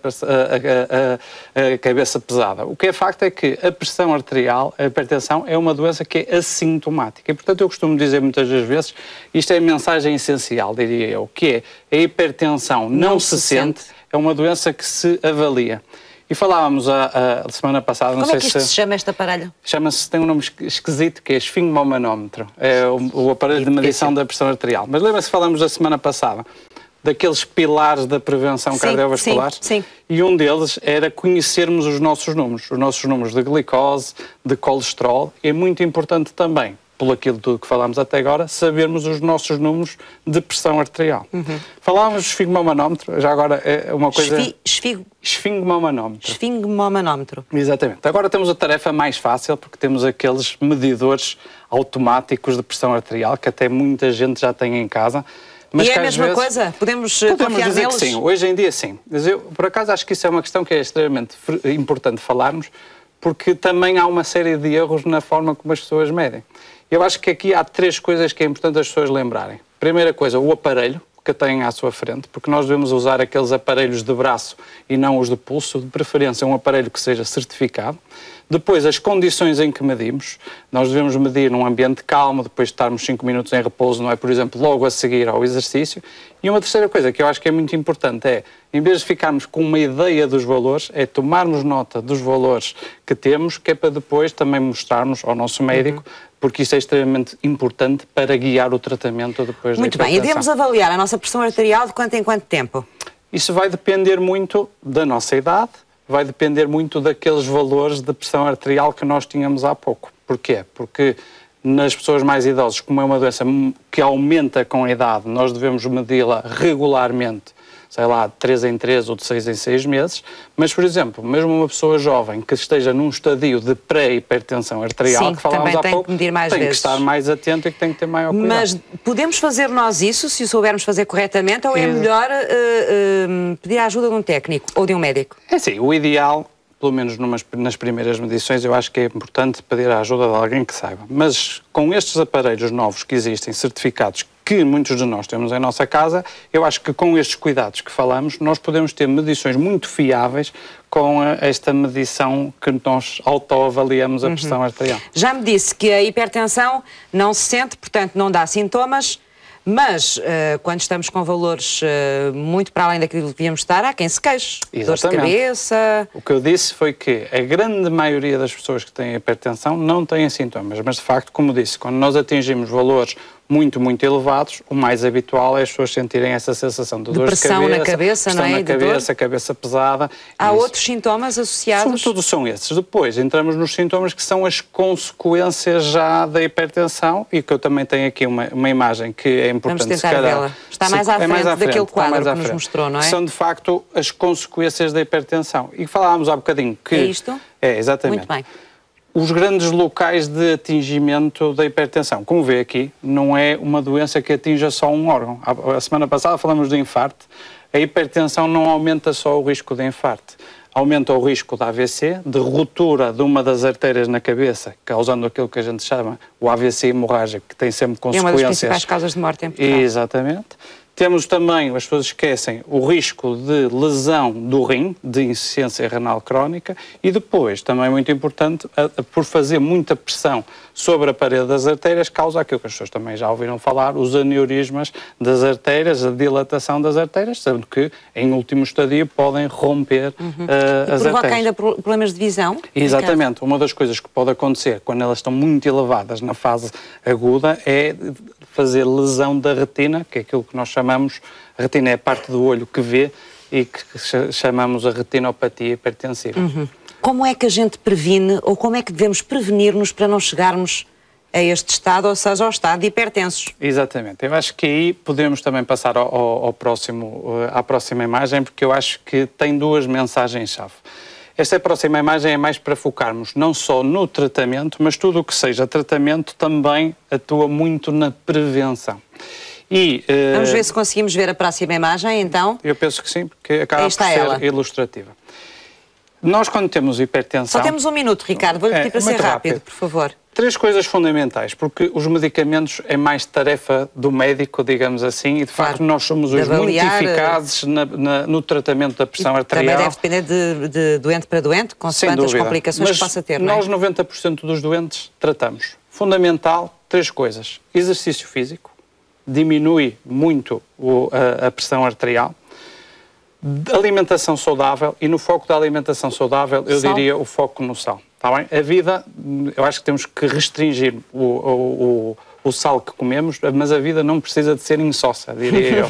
cabeça pesada. O que é facto é que a pressão arterial, a hipertensão, é uma doença que é assintomática. E, portanto, eu costumo dizer muitas das vezes, isto é a mensagem essencial, diria eu, que é a hipertensão não se sente, é uma doença que se avalia. E falávamos a semana passada... Como é que isto se chama, este aparelho? Chama-se, tem um nome esquisito, que é esfingmomanómetro. É o aparelho de medição da pressão arterial. Mas lembra-se que falamos da semana passada daqueles pilares da prevenção cardiovascular? Sim. E um deles era conhecermos os nossos números de glicose, de colesterol. É muito importante também, por aquilo tudo que falámos até agora, sabermos os nossos números de pressão arterial. Falávamos de esfingmomanómetro, já agora é uma coisa... Esfingmomanómetro. Esfingmomanómetro. Exatamente. Agora temos a tarefa mais fácil, porque temos aqueles medidores automáticos de pressão arterial, que até muita gente já tem em casa. Mas e é a mesma coisa? Podemos confiar dizer neles? Que sim, hoje em dia sim. Mas eu, por acaso, acho que isso é uma questão que é extremamente importante falarmos, porque também há uma série de erros na forma como as pessoas medem. Eu acho que aqui há 3 coisas que é importante as pessoas lembrarem. Primeira coisa, o aparelho que têm à sua frente, porque nós devemos usar aqueles aparelhos de braço e não os de pulso, de preferência um aparelho que seja certificado. Depois, as condições em que medimos. Nós devemos medir num ambiente calmo, depois de estarmos 5 minutos em repouso, não é, por exemplo, logo a seguir ao exercício. E uma terceira coisa que eu acho que é muito importante é, em vez de ficarmos com uma ideia dos valores, é tomarmos nota dos valores que temos, que é para depois também mostrarmos ao nosso médico, porque isso é extremamente importante para guiar o tratamento depois da hipertensão. Muito bem, e devemos avaliar a nossa pressão arterial de quanto em quanto tempo? Isso vai depender muito da nossa idade, vai depender muito daqueles valores de pressão arterial que nós tínhamos há pouco. Porquê? Porque nas pessoas mais idosas, como é uma doença que aumenta com a idade, nós devemos medi-la regularmente, sei lá, de 3 em 3 ou de 6 em 6 meses, mas, por exemplo, mesmo uma pessoa jovem que esteja num estadio de pré-hipertensão arterial, que falávamos há pouco, tem que estar mais atento e que tem que ter maior cuidado. Mas podemos fazer nós isso, se o soubermos fazer corretamente, ou é melhor pedir a ajuda de um técnico ou de um médico? É sim, o ideal, pelo menos nas primeiras medições, eu acho que é importante pedir a ajuda de alguém que saiba. Mas com estes aparelhos novos que existem, certificados, que muitos de nós temos em nossa casa, eu acho que com estes cuidados que falamos, nós podemos ter medições muito fiáveis com esta medição que nós autoavaliamos a pressão arterial. Já me disse que a hipertensão não se sente, portanto não dá sintomas, mas quando estamos com valores muito para além daquilo que devíamos estar, há quem se queixe. Dores de cabeça... O que eu disse foi que a grande maioria das pessoas que têm hipertensão não têm sintomas, mas de facto, como disse, quando nós atingimos valores muito elevados, o mais habitual é as pessoas sentirem essa sensação de dor de pressão na cabeça, não é? Pressão na cabeça pesada. Há outros sintomas associados? Sobretudo são esses. Depois entramos nos sintomas que são as consequências já da hipertensão e que eu também tenho aqui uma imagem que é importante. Vamos tentar vê-la. Está mais à frente daquele quadro que nos mostrou, não é? São de facto as consequências da hipertensão. E falávamos há bocadinho que... É isto? É, exatamente. Muito bem. Os grandes locais de atingimento da hipertensão, como vê aqui, não é uma doença que atinja só um órgão. A semana passada falamos de infarto. A hipertensão não aumenta só o risco de infarto. Aumenta o risco de AVC, de ruptura de uma das artérias na cabeça, causando aquilo que a gente chama o AVC hemorrágico, que tem sempre consequências... É uma das principais causas de morte em Portugal. Exatamente. Temos também, as pessoas esquecem, o risco de lesão do rim, de insuficiência renal crónica, e depois, também muito importante, por fazer muita pressão sobre a parede das artérias, causa aquilo que as pessoas também já ouviram falar, os aneurismas das artérias, a dilatação das artérias, sendo que, em último estadio, podem romper as artérias. Provoca ainda problemas de visão? Exatamente. Uma das coisas que pode acontecer quando elas estão muito elevadas na fase aguda é fazer lesão da retina, que é aquilo que nós chamamos, a retina é a parte do olho que vê e que chamamos a retinopatia hipertensiva. Como é que a gente previne, ou como é que devemos prevenir-nos para não chegarmos a este estado, ou seja, ao estado de hipertensos? Exatamente. Eu acho que aí podemos também passar à próxima imagem, porque eu acho que tem 2 mensagens-chave. Esta próxima imagem é mais para focarmos não só no tratamento, mas tudo o que seja tratamento também atua muito na prevenção. Vamos ver se conseguimos ver a próxima imagem, então. Eu penso que sim, porque acaba por ser ilustrativa. Nós, quando temos hipertensão... Só temos 1 minuto, Ricardo. Vou-lhe pedir para ser rápido, por favor. 3 coisas fundamentais, porque os medicamentos é mais tarefa do médico, digamos assim, e de facto nós somos os muito eficazes no tratamento da pressão arterial. Também deve depender de doente para doente, consoante as complicações que possa ter, não é? Nós, 90% dos doentes, tratamos. Fundamental, 3 coisas. Exercício físico, diminui muito a pressão arterial. Alimentação saudável, e no foco da alimentação saudável, eu diria o foco no sal. Está bem? A vida, eu acho que temos que restringir o sal que comemos, mas a vida não precisa de ser insossa, diria eu.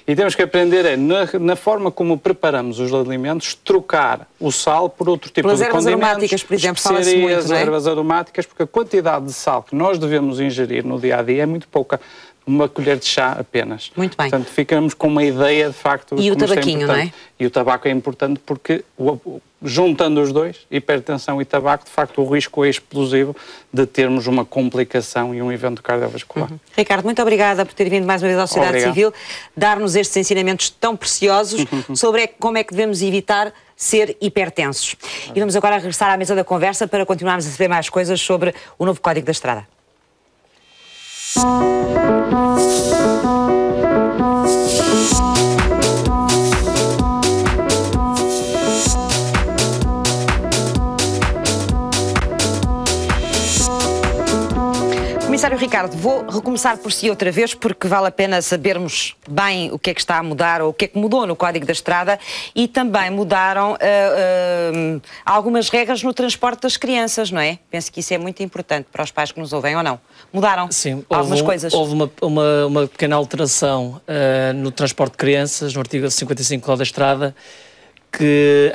E temos que aprender na forma como preparamos os alimentos, trocar o sal por outro tipo de condimentos. Ervas aromáticas, por exemplo, fala-se muito, não é? Ervas aromáticas, porque a quantidade de sal que nós devemos ingerir no dia-a-dia é muito pouca. Uma colher de chá apenas. Muito bem. Portanto, ficamos com uma ideia, de facto... E o tabaquinho, não é? E o tabaco é importante porque, juntando os dois, hipertensão e tabaco, de facto, o risco é explosivo de termos uma complicação e um evento cardiovascular. Ricardo, muito obrigada por ter vindo mais uma vez à Sociedade Civil, dar-nos estes ensinamentos tão preciosos sobre como é que devemos evitar ser hipertensos. E vamos agora regressar à mesa da conversa para continuarmos a saber mais coisas sobre o novo Código da Estrada. Comissário Ricardo, vou recomeçar por si outra vez, porque vale a pena sabermos bem o que é que está a mudar, ou o que é que mudou no Código da Estrada, e também mudaram algumas regras no transporte das crianças, não é? Penso que isso é muito importante para os pais que nos ouvem, ou não? Mudaram algumas coisas? Houve uma pequena alteração no transporte de crianças, no artigo 55 do Código da Estrada, que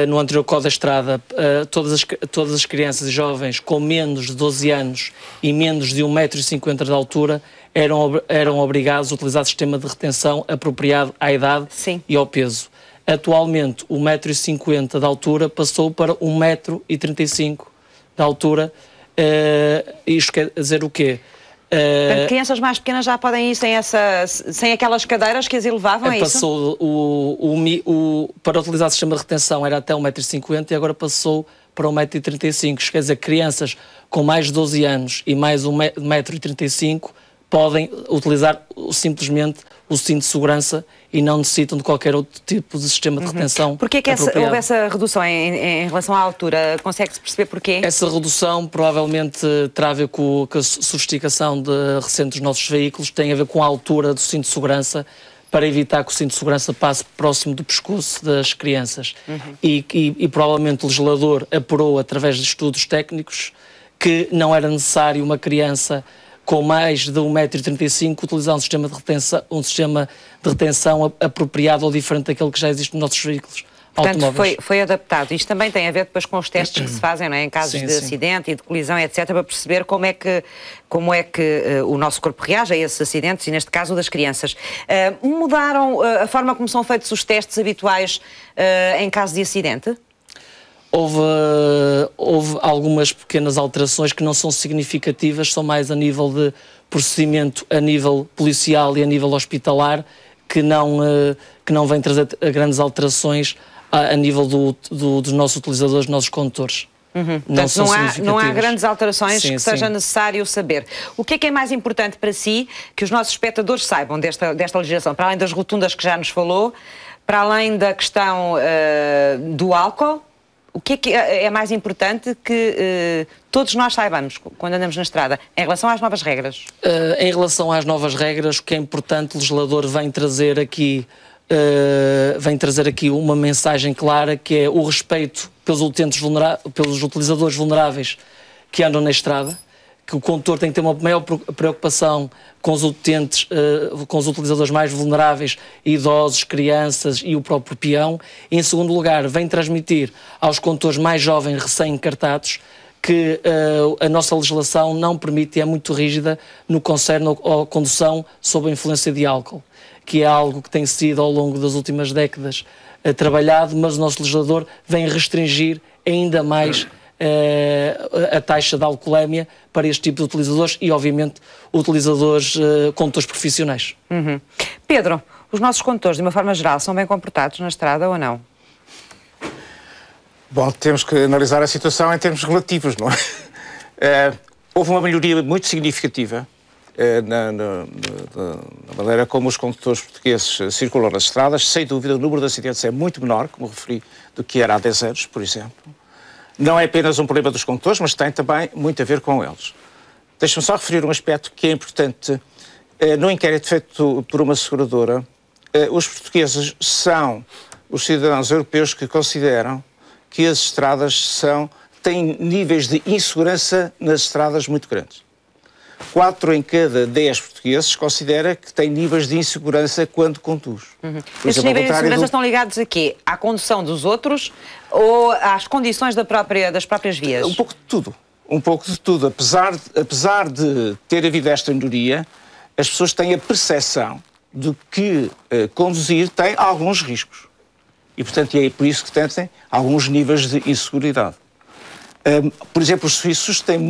no anterior Código da Estrada todas as crianças e jovens com menos de 12 anos e menos de 1,50 m de altura eram obrigados a utilizar o sistema de retenção apropriado à idade e ao peso. Atualmente, o 1,50 m de altura passou para 1,35 m de altura. Isto quer dizer o quê? Portanto, crianças mais pequenas já podem ir sem aquelas cadeiras que as elevavam, é isso? Para utilizar o sistema de retenção era até 1,50 m e agora passou para 1,35 m. Quer dizer, crianças com mais de 12 anos e mais 1,35 m podem utilizar simplesmente o cinto de segurança e não necessitam de qualquer outro tipo de sistema de retenção. Porquê que houve essa redução em relação à altura? Consegue-se perceber porquê? Essa redução provavelmente terá a ver com a sofisticação recente dos nossos veículos, tem a ver com a altura do cinto de segurança, para evitar que o cinto de segurança passe próximo do pescoço das crianças. E provavelmente o legislador apurou, através de estudos técnicos, que não era necessário uma criança com mais de 1,35 m utilizar um sistema de retenção apropriado ou diferente daquele que já existe nos nossos veículos automóveis. Portanto, foi adaptado. Isto também tem a ver depois com os testes que se fazem, não é? Em casos de acidente e de colisão, etc., para perceber como é que o nosso corpo reage a esses acidentes, e neste caso o das crianças. Mudaram a forma como são feitos os testes habituais em caso de acidente? Houve algumas pequenas alterações que não são significativas, são mais a nível de procedimento, a nível policial e a nível hospitalar, que não vêm trazer grandes alterações a nível dos nossos utilizadores, dos nossos condutores. Portanto, não há grandes alterações que seja necessário saber. O que é mais importante para si que os nossos espectadores saibam desta legislação? Para além das rotundas que já nos falou, para além da questão do álcool, o que é mais importante que todos nós saibamos quando andamos na estrada, em relação às novas regras? Em relação às novas regras, o que é importante, o legislador vem trazer aqui uma mensagem clara, que é o respeito pelos utilizadores vulneráveis que andam na estrada, que o condutor tem que ter uma maior preocupação com os utentes, com os utilizadores mais vulneráveis, idosos, crianças e o próprio peão. E, em segundo lugar, vem transmitir aos condutores mais jovens, recém-encartados, que a nossa legislação não permite e é muito rígida no que concerne à condução sob a influência de álcool, que é algo que tem sido ao longo das últimas décadas trabalhado, mas o nosso legislador vem restringir ainda mais a taxa de alcoolemia para este tipo de utilizadores e, obviamente, utilizadores, condutores profissionais. Pedro, os nossos condutores, de uma forma geral, são bem comportados na estrada ou não? Bom, temos que analisar a situação em termos relativos, não é? Houve uma melhoria muito significativa na maneira como os condutores portugueses circulam nas estradas. Sem dúvida, o número de acidentes é muito menor, como referi, do que era há 10 anos, por exemplo. Não é apenas um problema dos condutores, mas tem também muito a ver com eles. Deixe-me só referir um aspecto que é importante. No inquérito feito por uma seguradora, os portugueses são os cidadãos europeus que consideram que as estradas têm níveis de insegurança nas estradas muito grandes. 4 em cada 10 portugueses considera que têm níveis de insegurança quando conduz. Esses níveis de insegurança estão ligados a quê? À condução dos outros ou às condições das próprias vias? Um pouco de tudo. Um pouco de tudo. Apesar de ter havido esta melhoria, as pessoas têm a percepção de que conduzir tem alguns riscos. E, portanto, é por isso que têm alguns níveis de inseguridade. Por exemplo, os suíços têm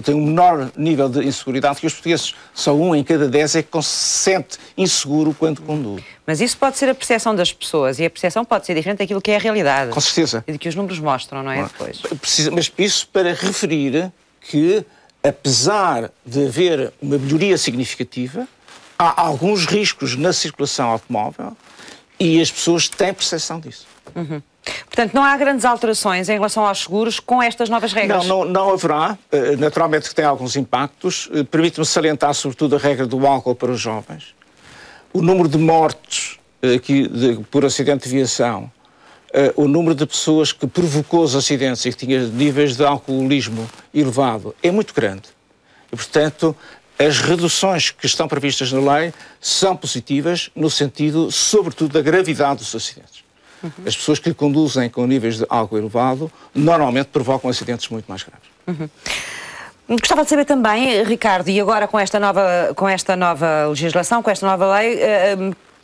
tem um menor nível de inseguridade que os portugueses. Só 1 em cada 10 é que se sente inseguro quando conduz. Mas isso pode ser a percepção das pessoas e a percepção pode ser diferente daquilo que é a realidade. Com certeza. E de que os números mostram, não é? Depois. Mas isso para referir que, apesar de haver uma melhoria significativa, há alguns riscos na circulação automóvel e as pessoas têm percepção disso. Portanto, não há grandes alterações em relação aos seguros com estas novas regras? Não haverá. Naturalmente que tem alguns impactos. Permite-me salientar sobretudo a regra do álcool para os jovens. O número de mortes por acidente de viação, o número de pessoas que provocou os acidentes e que tinha níveis de alcoolismo elevado é muito grande. E, portanto, as reduções que estão previstas na lei são positivas no sentido, sobretudo, da gravidade dos acidentes. As pessoas que conduzem com níveis de álcool elevado normalmente provocam acidentes muito mais graves. Gostava de saber também, Ricardo, e agora com esta nova legislação, com esta nova lei,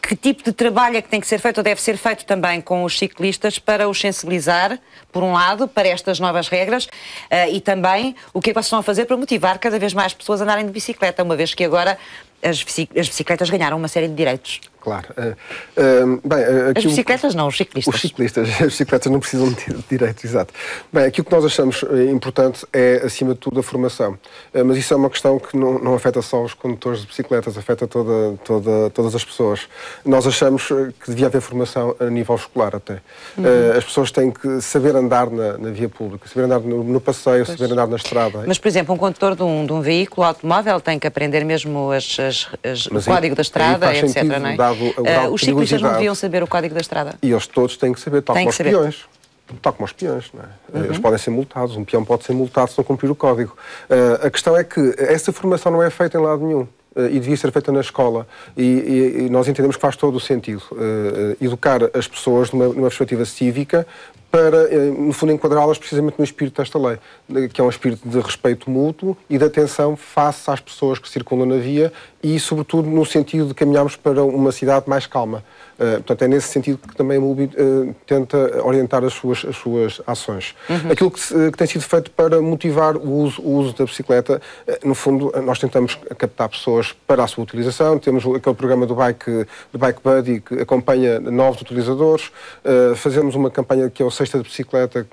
que tipo de trabalho é que tem que ser feito ou deve ser feito também com os ciclistas para os sensibilizar, por um lado, para estas novas regras e também o que é que vocês estão a fazer para motivar cada vez mais pessoas a andarem de bicicleta, uma vez que agora as bicicletas ganharam uma série de direitos. Claro. As bicicletas não, os ciclistas. Os ciclistas. As bicicletas não precisam de direito, exato. Bem, aquilo que nós achamos importante é, acima de tudo, a formação. Mas isso é uma questão que não afeta só os condutores de bicicletas, afeta todas as pessoas. Nós achamos que devia haver formação a nível escolar até. As pessoas têm que saber andar na via pública, saber andar no passeio, saber andar na estrada. Mas, por exemplo, um condutor de um veículo automóvel tem que aprender mesmo o código da estrada, etc., não é? Os ciclistas não deviam saber o código da estrada? E eles todos têm que saber, tal como os peões. Tal como os peões, não é? Eles podem ser multados, um peão pode ser multado se não cumprir o código. A questão é que essa formação não é feita em lado nenhum. E devia ser feita na escola. E nós entendemos que faz todo o sentido. Educar as pessoas numa perspectiva cívica para, no fundo, enquadrá-las precisamente no espírito desta lei, que é um espírito de respeito mútuo e de atenção face às pessoas que circulam na via e, sobretudo, no sentido de caminharmos para uma cidade mais calma. Portanto, é nesse sentido que também a MUBI tenta orientar as suas ações. Aquilo que tem sido feito para motivar o uso da bicicleta, no fundo, nós tentamos captar pessoas para a sua utilização. Temos aquele programa do Bike Buddy que acompanha novos utilizadores. Fazemos uma campanha que é o Sexta de Bicicleta,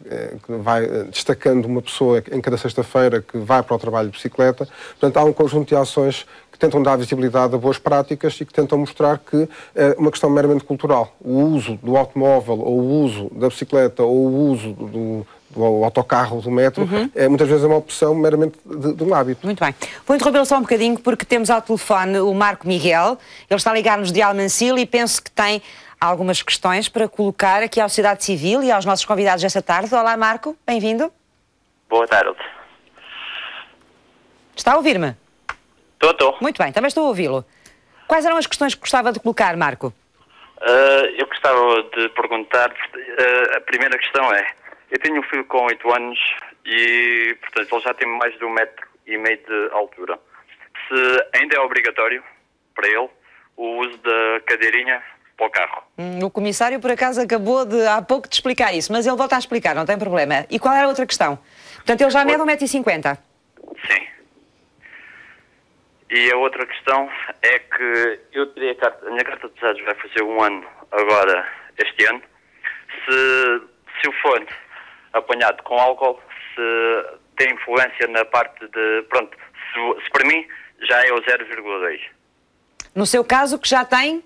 que vai destacando uma pessoa em cada sexta-feira que vai para o trabalho de bicicleta. Portanto, há um conjunto de ações que tentam dar visibilidade a boas práticas e que tentam mostrar que é uma questão meramente cultural. O uso do automóvel, ou o uso da bicicleta, ou o uso do autocarro, do metro, muitas vezes é uma opção meramente de um hábito. Muito bem. Vou interrompê-lo só um bocadinho porque temos ao telefone o Marco Miguel. Ele está a ligar-nos de Almancil e penso que tem algumas questões para colocar aqui à sociedade civil e aos nossos convidados esta tarde. Olá, Marco. Bem-vindo. Boa tarde. Está a ouvir-me? Estou. Muito bem, também estou a ouvi-lo. Quais eram as questões que gostava de colocar, Marco? Eu gostava de perguntar, a primeira questão é, eu tenho um filho com 8 anos e, portanto, ele já tem mais de 1,5 metro de altura. Se ainda é obrigatório para ele o uso da cadeirinha para o carro. O comissário, por acaso, acabou há pouco de explicar isso, mas ele volta a explicar, não tem problema. E qual era a outra questão? Portanto, ele já mede 1,50 m. Sim. E a outra questão é que eu teria a minha carta de pesados vai fazer 1 ano agora, este ano. Se eu for apanhado com álcool, se tem influência na parte de... Pronto, se para mim já é o 0,2. No seu caso, que já tem,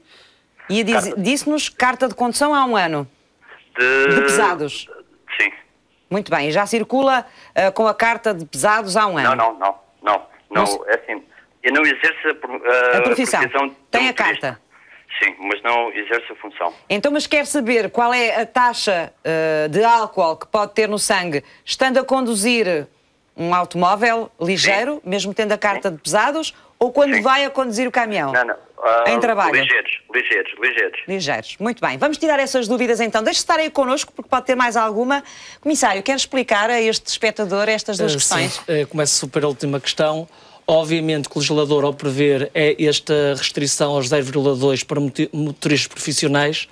e disse-nos, carta de condução há 1 ano. De pesados. Sim. Muito bem, e já circula com a carta de pesados há 1 ano? Não, é assim, eu não exerço a profissão. Tem a carta? Sim, mas não exerço a função. Então, mas quer saber qual é a taxa de álcool que pode ter no sangue estando a conduzir um automóvel ligeiro, sim, mesmo tendo a carta, sim, de pesados, ou quando, sim, vai a conduzir o caminhão? Não. Em trabalho? Ligeiros. Muito bem. Vamos tirar essas dúvidas então. Deixe-se estar aí connosco, porque pode ter mais alguma. Comissário, quer explicar a este espectador estas duas questões? Sim. Começo pela última questão. Obviamente que o legislador, ao prever esta restrição aos 0,2 para motoristas profissionais,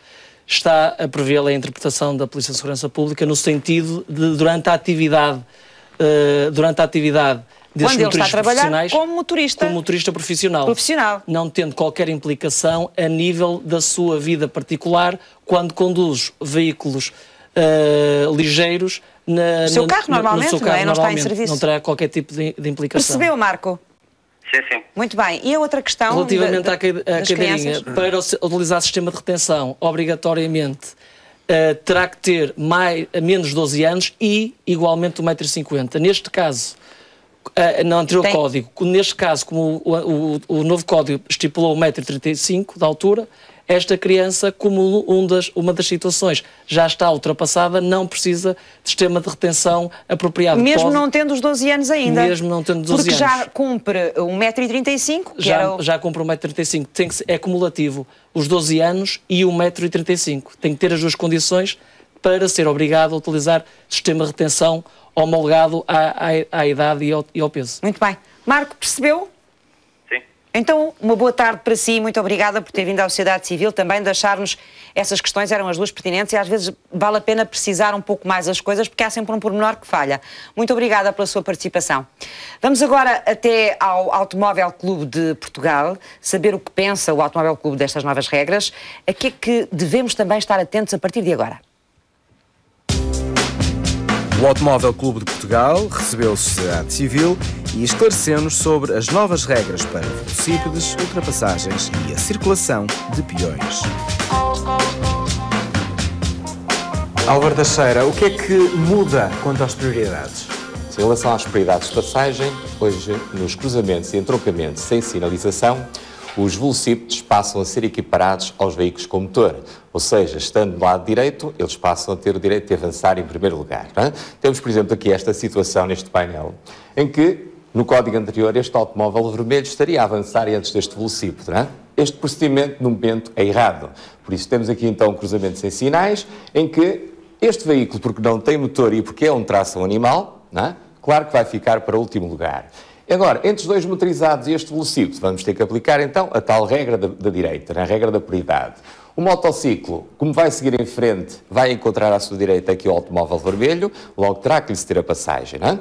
está a prever a interpretação da Polícia de Segurança Pública no sentido de, durante a atividade desses quando ele está a trabalhar como motorista profissional, não tendo qualquer implicação a nível da sua vida particular quando conduz veículos ligeiros no seu carro, normalmente, não está em serviço. Não terá qualquer tipo de implicação. Percebeu, Marco? Sim. Muito bem. E a outra questão... Relativamente à cadeirinha, para utilizar o sistema de retenção, obrigatoriamente terá que ter menos de 12 anos e igualmente 1,50 m. Neste caso, no anterior código, neste caso, como o novo código estipulou 1,35 m de altura, esta criança, como uma das situações já está ultrapassada, não precisa de sistema de retenção apropriado. Mesmo não tendo os 12 anos ainda? Mesmo não tendo 12 anos. Porque já cumpre 1,35 m? Já cumpre 1,35 m. É cumulativo os 12 anos e 1,35 m. Tem que ter as duas condições para ser obrigado a utilizar sistema de retenção homologado à idade e ao peso. Muito bem. Marco, percebeu? Sim. Então, uma boa tarde para si, muito obrigada por ter vindo à sociedade civil também, deixar-nos essas questões, eram as duas pertinentes e às vezes vale a pena precisar um pouco mais as coisas porque há sempre um pormenor que falha. Muito obrigada pela sua participação. Vamos agora até ao Automóvel Clube de Portugal, saber o que pensa o Automóvel Clube destas novas regras, a que é que devemos também estar atentos a partir de agora. O Automóvel Clube de Portugal recebeu a sociedade civil e esclareceu-nos sobre as novas regras para velocípedes, ultrapassagens e a circulação de peões. Álvaro Teixeira, o que é que muda quanto às prioridades? Em relação às prioridades de passagem, hoje nos cruzamentos e entroncamentos sem sinalização, os velocípedes passam a ser equiparados aos veículos com motor. Ou seja, estando do lado direito, eles passam a ter o direito de avançar em primeiro lugar. Não é? Temos, por exemplo, aqui esta situação neste painel, em que, no código anterior, este automóvel vermelho estaria a avançar antes deste velocípede. Não é? Este procedimento, no momento, é errado. Por isso, temos aqui, então, um cruzamento sem sinais, em que este veículo, porque não tem motor e porque é um tração animal, não é? Claro que vai ficar para o último lugar. Agora, entre os dois motorizados e este velocípede, vamos ter que aplicar então a tal regra da direita, a regra da prioridade. O motociclo, como vai seguir em frente, vai encontrar à sua direita aqui o automóvel vermelho, logo terá que lhe ceder a passagem, não é?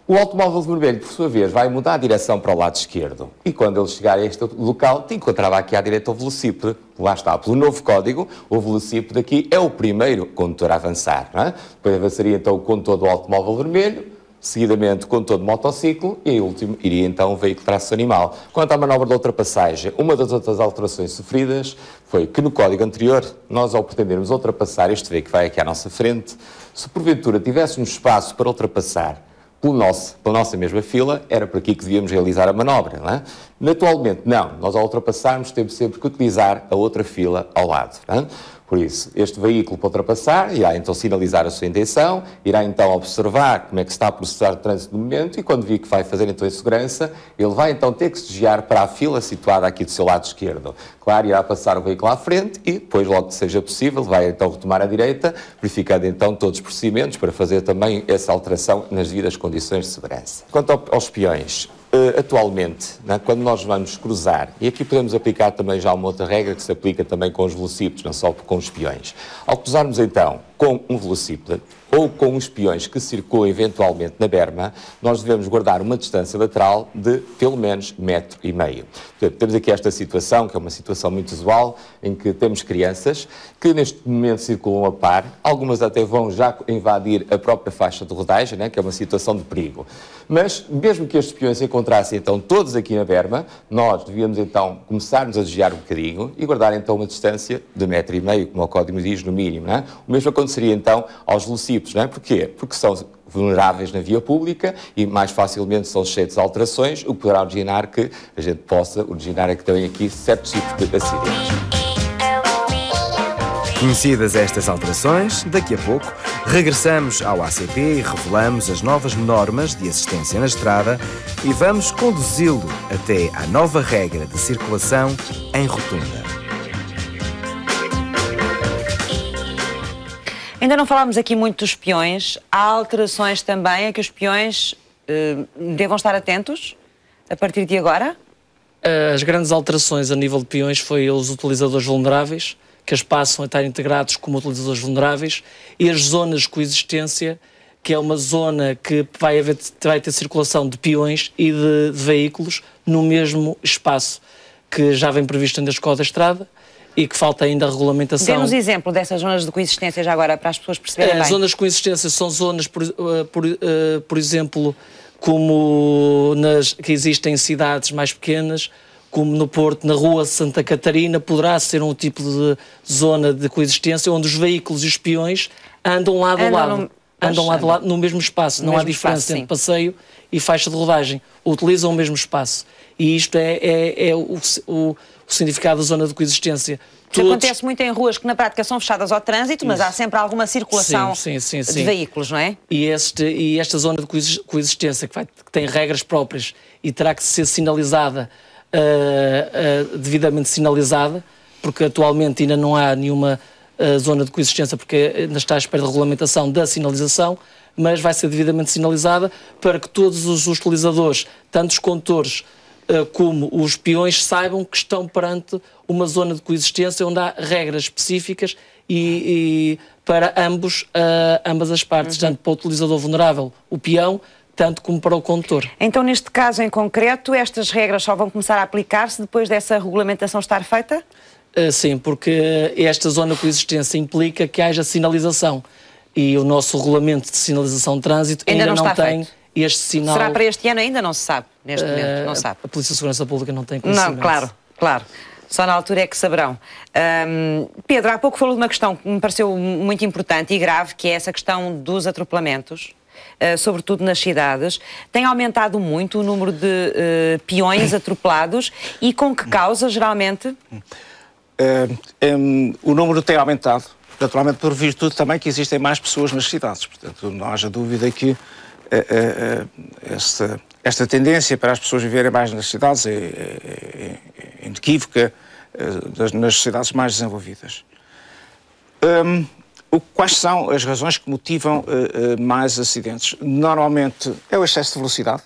O automóvel vermelho, por sua vez, vai mudar a direção para o lado esquerdo. E quando ele chegar a este local, encontrava aqui à direita o velocípede. Lá está, pelo novo código, o velocípede aqui é o primeiro condutor a avançar, não é? Depois avançaria então o condutor do automóvel vermelho, seguidamente o condutor de motociclo e, em último, iria então o veículo de tração animal. Quanto à manobra de ultrapassagem, uma das outras alterações sofridas foi que no código anterior, nós ao pretendermos ultrapassar este veículo que vai aqui à nossa frente, se porventura tivéssemos espaço para ultrapassar pela nossa mesma fila, era por aqui que devíamos realizar a manobra, não é? Atualmente, não. Nós ao ultrapassarmos temos sempre que utilizar a outra fila ao lado, não é? Por isso, este veículo para ultrapassar irá então sinalizar a sua intenção, irá então observar como é que se está a processar o trânsito no momento e quando vir que vai fazer então em segurança, ele vai então ter que se desviar para a fila situada aqui do seu lado esquerdo. Claro, irá passar o veículo à frente e depois, logo que seja possível, vai então retomar à direita, verificando então todos os procedimentos para fazer também essa alteração nas devidas condições de segurança. Quanto aos peões, atualmente, né, quando nós vamos cruzar, e aqui podemos aplicar também já uma outra regra que se aplica também com os velocípedos, não só com os peões. Ao cruzarmos então com um velocípede ou com os peões que circulam eventualmente na berma, nós devemos guardar uma distância lateral de pelo menos 1,5 metro. Portanto, temos aqui esta situação, que é uma situação muito usual, em que temos crianças que neste momento circulam a par, algumas até vão já invadir a própria faixa de rodagem, né, que é uma situação de perigo. Mas, mesmo que estes peões se encontrassem então todos aqui na berma, nós devíamos então começar-nos a desviar um bocadinho e guardar então uma distância de 1,5 metro, como o código diz, no mínimo. Né? O mesmo aconteceria então aos velocípedos. Não é? Porquê? Porque são vulneráveis na via pública e mais facilmente são sujeitos a alterações, o que poderá originar que a gente possa originar também aqui certos tipos de acidentes. Conhecidas estas alterações, daqui a pouco regressamos ao ACP e revelamos as novas normas de assistência na estrada e vamos conduzi-lo até à nova regra de circulação em rotunda. Ainda não falámos aqui muito dos peões. Há alterações também a que os peões devam estar atentos a partir de agora? As grandes alterações a nível de peões foi os utilizadores vulneráveis, que as passam a estar integrados como utilizadores vulneráveis, e as zonas de coexistência, que é uma zona que vai ter circulação de peões e de veículos no mesmo espaço, que já vem previsto na Escola da Estrada e que falta ainda a regulamentação. Dê-nos exemplo dessas zonas de coexistência já agora, para as pessoas perceberem bem. As zonas de coexistência são zonas, por exemplo, como que existem em cidades mais pequenas, como no Porto, na Rua Santa Catarina, poderá ser um tipo de zona de coexistência onde os veículos e os peões andam lado a lado. Andam lado a lado no mesmo espaço. Não há diferença entre passeio e faixa de rodagem. Utilizam o mesmo espaço. E isto é o significado da zona de coexistência. Isso acontece muito em ruas que na prática são fechadas ao trânsito, mas há sempre alguma circulação de veículos, não é? E esta zona de coexistência que tem regras próprias e terá que ser sinalizada, devidamente sinalizada, porque atualmente ainda não há nenhuma zona de coexistência, porque ainda está à espera da regulamentação da sinalização, mas vai ser devidamente sinalizada para que todos os utilizadores, tanto os condutores como os peões, saibam que estão perante uma zona de coexistência onde há regras específicas e para ambas as partes, tanto para o utilizador vulnerável, o peão, tanto como para o condutor. Então, neste caso em concreto, estas regras só vão começar a aplicar-se depois dessa regulamentação estar feita? Sim, porque esta zona de coexistência implica que haja sinalização e o nosso regulamento de sinalização de trânsito ainda não tem este sinal. Será para este ano? Ainda não se sabe, neste momento, não sabe. A Polícia de Segurança Pública não tem conhecimento. Não, claro. Só na altura é que saberão. Pedro, há pouco falou de uma questão que me pareceu muito importante e grave, que é essa questão dos atropelamentos, sobretudo nas cidades. Tem aumentado muito o número de peões atropelados e com que causa, geralmente? O número tem aumentado, naturalmente por virtude também que existem mais pessoas nas cidades. Portanto, não haja dúvida que esta tendência para as pessoas viverem mais nas cidades é inequívoca nas cidades mais desenvolvidas. Quais são as razões que motivam mais acidentes? Normalmente é o excesso de velocidade.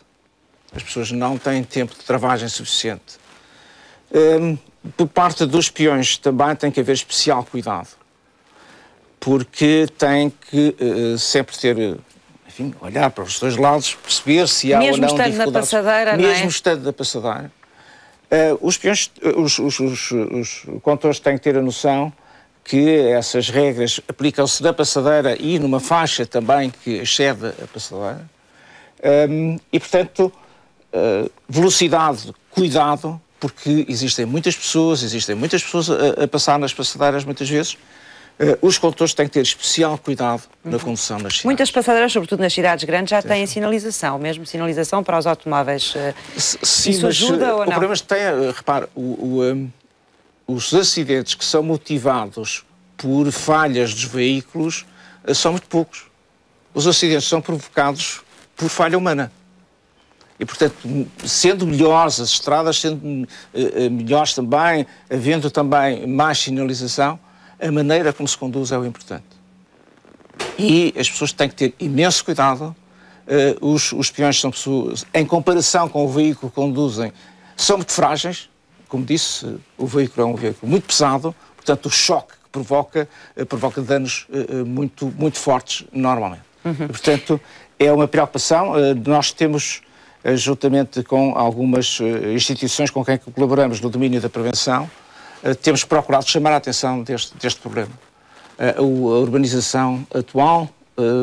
As pessoas não têm tempo de travagem suficiente. Por parte dos peões também tem que haver especial cuidado, porque tem que sempre ter, enfim, olhar para os dois lados, perceber se há ou não dificuldades. Mesmo estando na passadeira, não é? Mesmo estando na passadeira. Os peões, os condutores têm que ter a noção que essas regras aplicam-se na passadeira e numa faixa também que excede a passadeira. E, portanto, velocidade, cuidado, porque existem muitas pessoas a passar nas passadeiras muitas vezes. Os condutores têm que ter especial cuidado na condução nas cidades. Muitas passadeiras, sobretudo nas cidades grandes, já têm sinalização, mesmo sinalização para os automóveis. Sim, isso ajuda ou não? O problema é, repare, os acidentes que são motivados por falhas dos veículos são muito poucos. Os acidentes são provocados por falha humana. E, portanto, sendo melhores as estradas, sendo melhores também, havendo também mais sinalização, a maneira como se conduz é o importante. E as pessoas têm que ter imenso cuidado os peões são pessoas, em comparação com o veículo que conduzem, são muito frágeis. Como disse, o veículo é um veículo muito pesado, portanto o choque que provoca danos muito fortes normalmente. Portanto, é uma preocupação. Nós temos, juntamente com algumas instituições com quem colaboramos no domínio da prevenção, temos procurado chamar a atenção deste problema. A urbanização atual,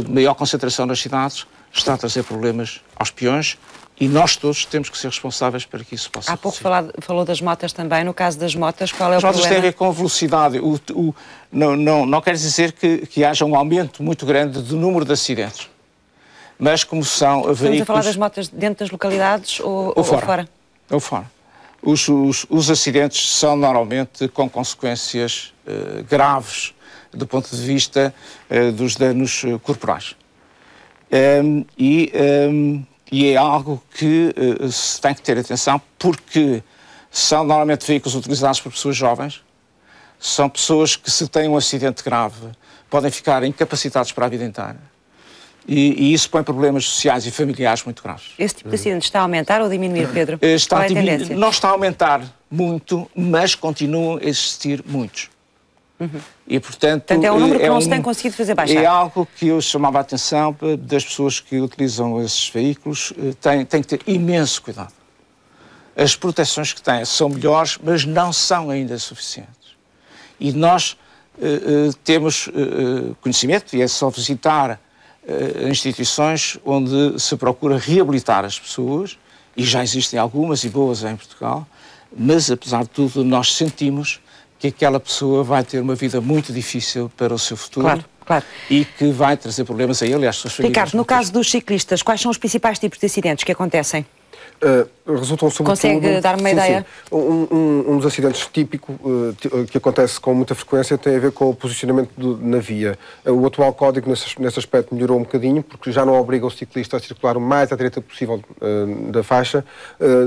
maior concentração nas cidades, está a trazer problemas aos peões e nós todos temos que ser responsáveis para que isso possa acontecer. Há pouco falou das motas também. No caso das motas, qual é o problema? As motas têm a ver com velocidade. Não quer dizer que haja um aumento muito grande do número de acidentes. Mas como são veículos... Estamos a falar das motas dentro das localidades ou fora? Ou fora. Os acidentes são normalmente com consequências graves do ponto de vista dos danos corporais. E é algo que se tem que ter atenção, porque são normalmente veículos utilizados por pessoas jovens, são pessoas que, se têm um acidente grave, podem ficar incapacitados para a vida inteira. E isso põe problemas sociais e familiares muito graves. Esse tipo de acidente está a aumentar ou a diminuir, Pedro? Qual é a tendência? Não está a aumentar muito, mas continuam a existir muitos. E, portanto, é um número que não se tem conseguido fazer baixar. É algo que eu chamava a atenção das pessoas que utilizam esses veículos. Têm que ter imenso cuidado. As proteções que têm são melhores, mas não são ainda suficientes. E nós temos conhecimento, e é só visitar instituições onde se procura reabilitar as pessoas, e já existem algumas e boas em Portugal, mas, apesar de tudo, nós sentimos que aquela pessoa vai ter uma vida muito difícil para o seu futuro. Claro. E que vai trazer problemas a ele e às suas famílias. Ricardo, no caso dos ciclistas, quais são os principais tipos de acidentes que acontecem? Resultam sobretudo... Consegue dar uma ideia? Sim. Um dos acidentes típicos que acontece com muita frequência tem a ver com o posicionamento na via. O atual código nesse aspecto melhorou um bocadinho, porque já não obriga o ciclista a circular o mais à direita possível da faixa,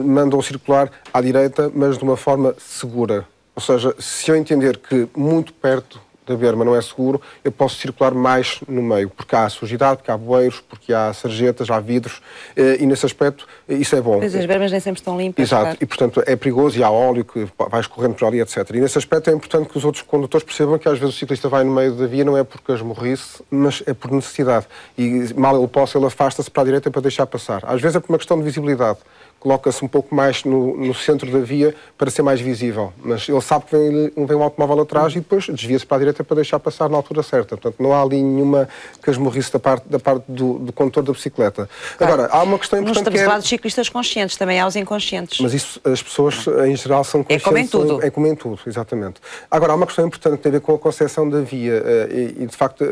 mandam circular à direita, mas de uma forma segura. Ou seja, se eu entender que muito perto da berma não é seguro, eu posso circular mais no meio, porque há sujidade, porque há bueiros, porque há sarjetas, há vidros, e nesse aspecto isso é bom. Pois as bermas nem sempre estão limpas. Exato, claro. E portanto é perigoso e há óleo que vai escorrendo por ali, etc. E nesse aspecto é importante que os outros condutores percebam que às vezes o ciclista vai no meio da via não é porque esmorrice, mas é por necessidade. E mal ele possa, ele afasta-se para a direita para deixar passar. Às vezes é por uma questão de visibilidade. Coloca-se um pouco mais no centro da via para ser mais visível. Mas ele sabe que vem um automóvel atrás e depois desvia-se para a direita para deixar passar na altura certa. Portanto, não há ali nenhuma casmurrice da parte do condutor da bicicleta. Claro. Agora, há uma questão importante que é... Estamos a falar de ciclistas conscientes, também há os inconscientes. Mas isso, as pessoas, em geral, são conscientes. É como em tudo. É como em tudo, exatamente. Agora, há uma questão importante que tem a ver com a concepção da via e de facto...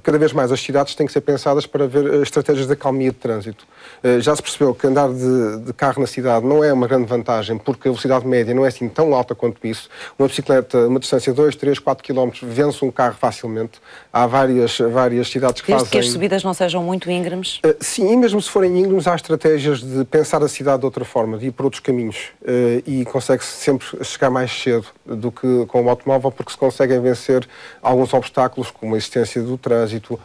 Cada vez mais as cidades têm que ser pensadas para ver estratégias de acalmia de trânsito. Já se percebeu que andar de carro na cidade não é uma grande vantagem, porque a velocidade média não é assim tão alta quanto isso. Uma bicicleta, uma distância de 2, 3, 4 km, vence um carro facilmente. Há várias cidades que Desde fazem... que as subidas não sejam muito íngremes? Sim, e mesmo se forem íngremes, há estratégias de pensar a cidade de outra forma, de ir por outros caminhos. E consegue-se sempre chegar mais cedo do que com o automóvel, porque se conseguem vencer alguns obstáculos, como a existência do trânsito,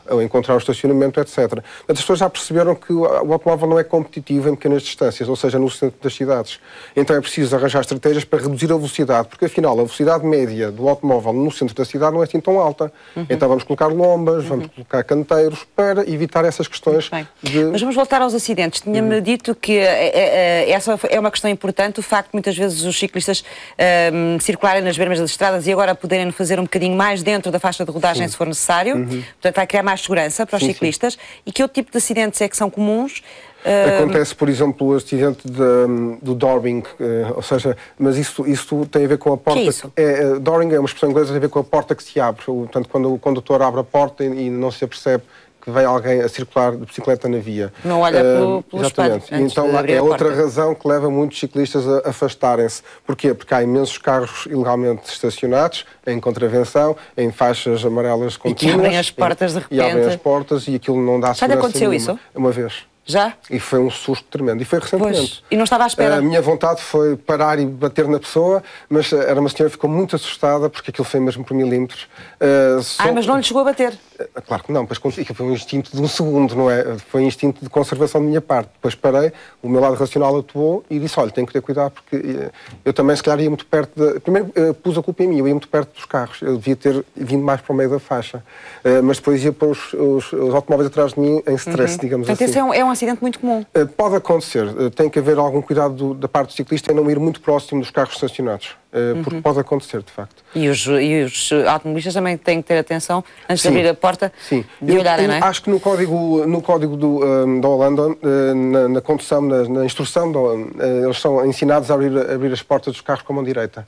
ou encontrar o estacionamento, etc. As pessoas já perceberam que o automóvel não é competitivo em pequenas distâncias, ou seja, no centro das cidades. Então é preciso arranjar estratégias para reduzir a velocidade, porque afinal a velocidade média do automóvel no centro da cidade não é assim tão alta. Então vamos colocar lombas, vamos colocar canteiros para evitar essas questões de... Mas vamos voltar aos acidentes. Tinha-me dito que essa é uma questão importante, o facto de muitas vezes os ciclistas circularem nas bermas das estradas e agora poderem fazer um bocadinho mais dentro da faixa de rodagem se for necessário. Portanto, vai criar mais segurança para os ciclistas. E que outro tipo de acidentes é que são comuns? Acontece, por exemplo, o acidente do Doring, ou seja, mas isso tem a ver com a porta... Que é isso? Doring é uma expressão inglesa, tem a ver com a porta que se abre. Portanto, quando o condutor abre a porta e não se apercebe que vem alguém a circular de bicicleta na via. Não olha pelo espelho. Então é outra razão que leva muitos ciclistas a afastarem-se. Porquê? Porque há imensos carros ilegalmente estacionados, em contravenção, em faixas amarelas contínuas. E que abrem as portas de repente. E abrem as portas e aquilo não dá segurança Já lhe aconteceu nenhuma. isso? Uma vez. Já? E foi um susto tremendo. E foi recentemente. Pois. E não estava à espera? A minha vontade foi parar e bater na pessoa, mas era uma senhora que ficou muito assustada, porque aquilo foi mesmo por milímetros. Mas não lhe chegou a bater? Claro que não, pois foi um instinto de um segundo, não é? Foi um instinto de conservação da minha parte. Depois parei, o meu lado racional atuou e disse, olha, tenho que ter cuidado, porque eu também, se calhar, ia muito perto Primeiro, pus a culpa em mim, eu ia muito perto dos carros. Eu devia ter vindo mais para o meio da faixa. Mas depois ia para os automóveis atrás de mim em stress, digamos assim. Portanto, esse é um acidente muito comum. Pode acontecer. Tem que haver algum cuidado da parte do ciclista em não ir muito próximo dos carros estacionados. Porque pode acontecer, de facto. E os automobilistas também têm que ter atenção antes de abrir a porta, de olharem, não é? Acho que no código da Holanda, na condução, na instrução, eles são ensinados a abrir as portas dos carros com a mão direita.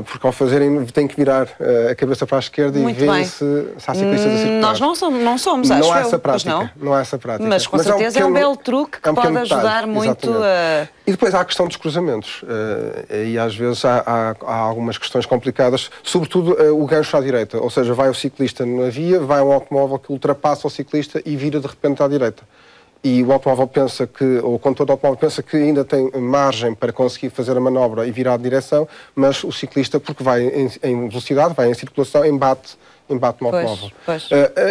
Porque ao fazerem têm que virar a cabeça para a esquerda e ver se há ciclistas a circular. Nós não somos, acho não há eu. essa prática, não há essa prática. Mas com certeza é um belo truque que pode ajudar muito a... E depois há a questão dos cruzamentos. E às vezes há algumas questões complicadas, sobretudo o gancho à direita. Ou seja, vai o ciclista na via, vai um automóvel que ultrapassa o ciclista e vira de repente à direita. E o automóvel pensa o condutor do automóvel pensa que ainda tem margem para conseguir fazer a manobra e virar de direção, mas o ciclista, porque vai em velocidade, vai em circulação, embate no automóvel.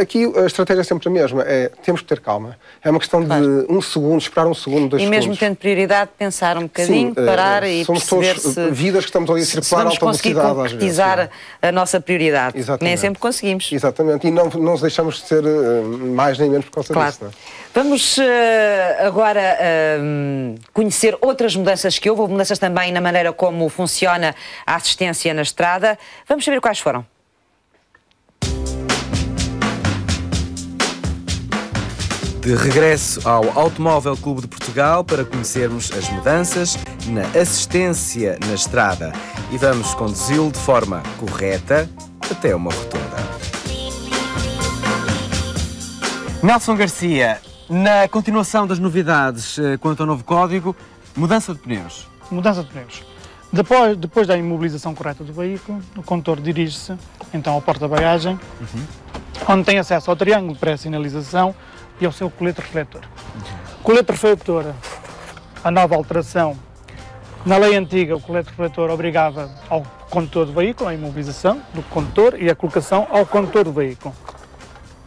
Aqui a estratégia é sempre a mesma, temos que ter calma. É uma questão de um segundo, esperar um segundo, 2 segundos. E mesmo tendo prioridade, pensar um bocadinho, parar e perceber se... vidas que estamos ali a circular a alta velocidade, às vezes. Vamos conseguir concretizar a nossa prioridade. Exatamente. Nem sempre conseguimos. Exatamente. E não nos deixamos de ser mais nem menos por causa disso. Não é? Vamos agora conhecer outras mudanças que houve mudanças também na maneira como funciona a assistência na estrada. Vamos saber quais foram. De regresso ao Automóvel Clube de Portugal para conhecermos as mudanças na assistência na estrada e vamos conduzi-lo de forma correta até uma rotunda. Nelson Garcia, na continuação das novidades quanto ao novo código, mudança de pneus. Mudança de pneus. Depois da imobilização correta do veículo, o condutor dirige-se então ao porta-bagagem, onde tem acesso ao triângulo de pré-sinalização e ao seu colete refletor. Colete refletor, a nova alteração. Na lei antiga, o colete refletor obrigava ao condutor do veículo, a imobilização do condutor e a colocação ao condutor do veículo.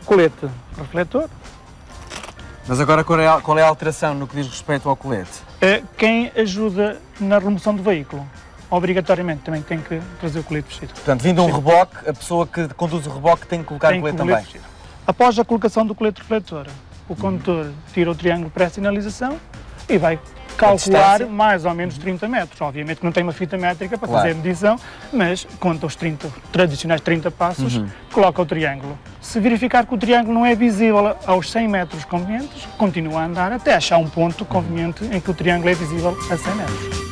Colete refletor. Mas agora qual é a alteração no que diz respeito ao colete? Quem ajuda na remoção do veículo, obrigatoriamente também tem que trazer o colete vestido. Portanto, vindo um reboque, a pessoa que conduz o reboque tem que colocar o colete também. Vestido. Após a colocação do colete refletor, o condutor tira o triângulo pré-sinalização e vai calcular mais ou menos 30 metros. Obviamente que não tem uma fita métrica para fazer a medição, mas conta os tradicionais 30 passos, coloca o triângulo. Se verificar que o triângulo não é visível aos 100 metros convenientes, continua a andar até achar um ponto conveniente em que o triângulo é visível a 100 metros.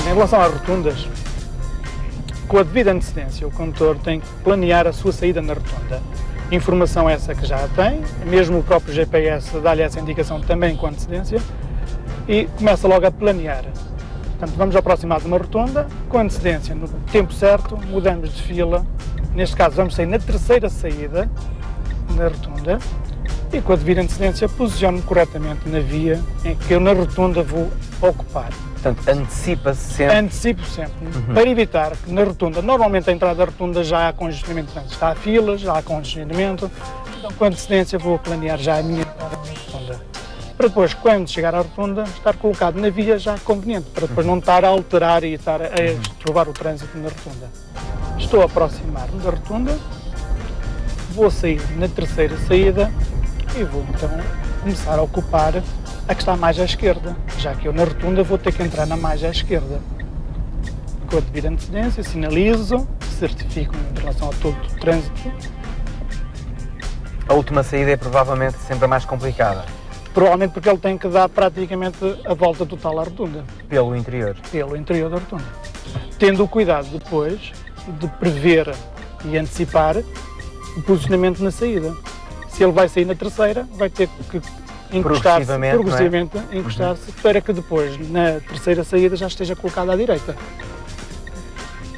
Em relação às rotundas, com a devida antecedência, o condutor tem que planear a sua saída na rotunda. Informação essa que já a tem, mesmo o próprio GPS dá-lhe essa indicação também com antecedência, e começa logo a planear. Portanto, vamos aproximar de uma rotunda, com antecedência, no tempo certo, mudamos de fila, neste caso vamos sair na terceira saída, na rotunda, e com a devida antecedência posiciono-me corretamente na via em que eu na rotunda vou ocupar. Portanto, antecipa-se sempre? Antecipo sempre, para evitar que na rotunda, normalmente a entrada da rotunda já há congestionamento, está a filas, já há congestionamento, então com antecedência vou planear já a minha entrada na rotunda. Para depois, quando chegar à rotunda, estar colocado na via já conveniente, para depois não estar a alterar e estar a estrovar o trânsito na rotunda. Estou a aproximar-me da rotunda, vou sair na terceira saída e vou então começar a ocupar a que está mais à esquerda, já que eu na rotunda vou ter que entrar na mais à esquerda. Com a devida antecedência, sinalizo, certifico-me em relação a todo o trânsito. A última saída é provavelmente sempre a mais complicada. Provavelmente porque ele tem que dar praticamente a volta total à rotunda. Pelo interior? Pelo interior da rotunda. Tendo o cuidado depois de prever e antecipar o posicionamento na saída. Se ele vai sair na terceira, vai ter que encostar-se, progressivamente encostar-se, para que depois, na terceira saída, já esteja colocado à direita.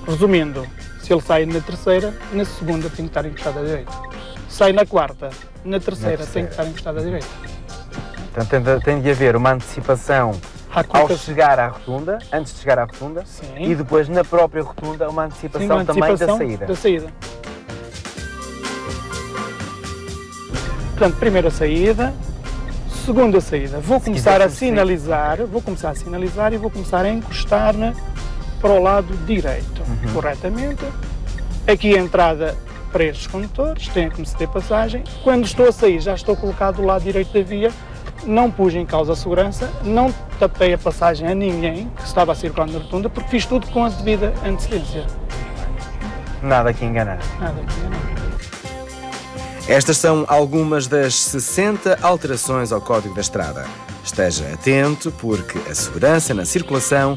Resumindo, se ele sai na terceira, na segunda tem que estar encostado à direita. sai na quarta. Na terceira tem que estar encostado à direita. Portanto, tem de haver uma antecipação ao chegar à rotunda, antes de chegar à rotunda, e depois na própria rotunda uma antecipação, também da saída. Portanto, primeira saída, segunda saída. Vou começar a sinalizar, e vou começar a encostar para o lado direito, corretamente. Aqui a entrada para estes condutores, tem que me ceder passagem. Quando estou a sair, já estou colocado do lado direito da via, não pus em causa a segurança, não tapei a passagem a ninguém que estava a circular na rotunda, porque fiz tudo com a devida antecedência. Nada que enganar. Nada que enganar. Estas são algumas das 60 alterações ao Código da Estrada. Esteja atento, porque a segurança na circulação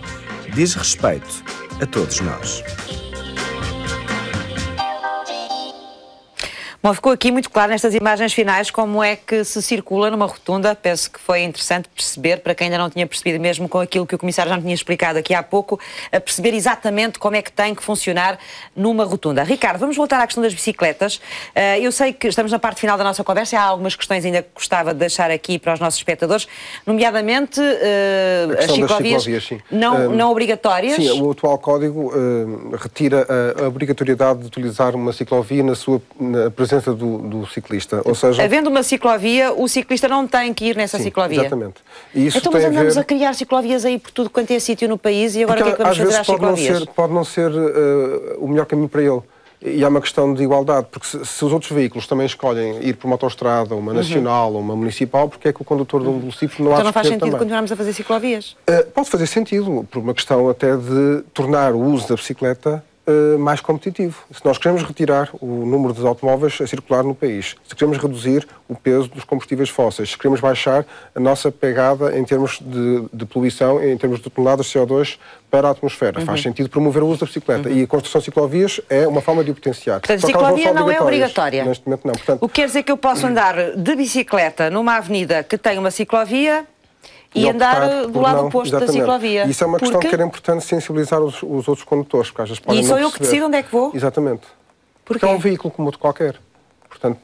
diz respeito a todos nós. Bom, ficou aqui muito claro nestas imagens finais como é que se circula numa rotunda. Penso que foi interessante perceber, para quem ainda não tinha percebido, mesmo com aquilo que o Comissário já me tinha explicado aqui há pouco, a perceber exatamente como é que tem que funcionar numa rotunda. Ricardo, vamos voltar à questão das bicicletas. Eu sei que estamos na parte final da nossa conversa e há algumas questões ainda que gostava de deixar aqui para os nossos espectadores, nomeadamente as ciclovias não obrigatórias. Sim, o atual Código retira a obrigatoriedade de utilizar uma ciclovia na presença do ciclista, ou seja... Havendo uma ciclovia, o ciclista não tem que ir nessa ciclovia. Exatamente. E isso então, mas andamos a criar ciclovias aí por tudo quanto é sítio no país e agora o que é que vamos fazer às ciclovias? Pode não ser o melhor caminho para ele. E há uma questão de igualdade, porque se os outros veículos também escolhem ir por uma autoestrada, uma nacional ou uma municipal, porque é que o condutor de um velocípede não há de escolher também? Então não faz sentido continuarmos a fazer ciclovias? Pode fazer sentido, por uma questão até de tornar o uso da bicicleta mais competitivo. Se nós queremos retirar o número de automóveis a circular no país, se queremos reduzir o peso dos combustíveis fósseis, se queremos baixar a nossa pegada em termos de poluição, em termos de toneladas de CO2 para a atmosfera, faz sentido promover o uso da bicicleta. E a construção de ciclovias é uma forma de o potenciar. Portanto, a ciclovia não é obrigatória. Neste momento não. Portanto, o que quer dizer que eu posso andar de bicicleta numa avenida que tem uma ciclovia e andar do lado oposto da ciclovia. Isso é uma questão que era importante sensibilizar os outros condutores, porque às vezes podem não perceber. E sou eu que decido onde é que vou? Exatamente. Porque é um veículo como outro qualquer. Portanto,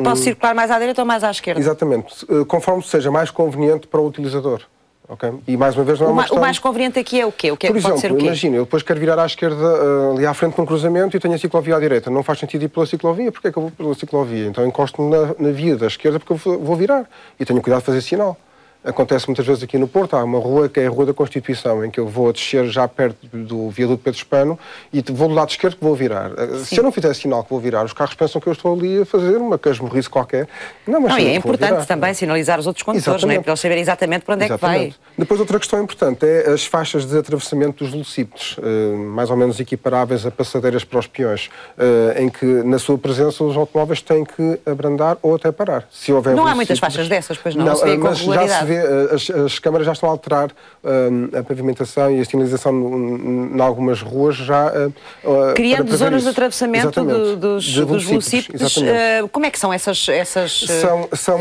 posso circular mais à direita ou mais à esquerda? Exatamente. Conforme seja mais conveniente para o utilizador. Okay? E mais uma vez não é uma questão... O mais conveniente aqui é o quê? O que é que pode ser o quê? Imagina, eu depois quero virar à esquerda ali à frente de um cruzamento e tenho a ciclovia à direita. Não faz sentido ir pela ciclovia. Porquê é que eu vou pela ciclovia? Então encosto-me na via da esquerda porque eu vou virar. E tenho cuidado de fazer sinal. Acontece muitas vezes aqui no Porto, há uma rua que é a Rua da Constituição, em que eu vou descer já perto do viaduto Pedro Espano e vou do lado esquerdo que vou virar. Sim. Se eu não fizer sinal que vou virar, os carros pensam que eu estou ali a fazer uma casmurrice qualquer. Não, é importante também sinalizar os outros condutores, não é? Para eles saberem exatamente para onde é que vai. Depois outra questão importante é as faixas de atravessamento dos velocípedes, mais ou menos equiparáveis a passadeiras para os peões, em que na sua presença os automóveis têm que abrandar ou até parar. Se houver não há muitas faixas dessas, pois não se vê com regularidade. As câmaras já estão a alterar a pavimentação e a sinalização em algumas ruas já... criando zonas de atravessamento dos velocípedes. Como é que são essas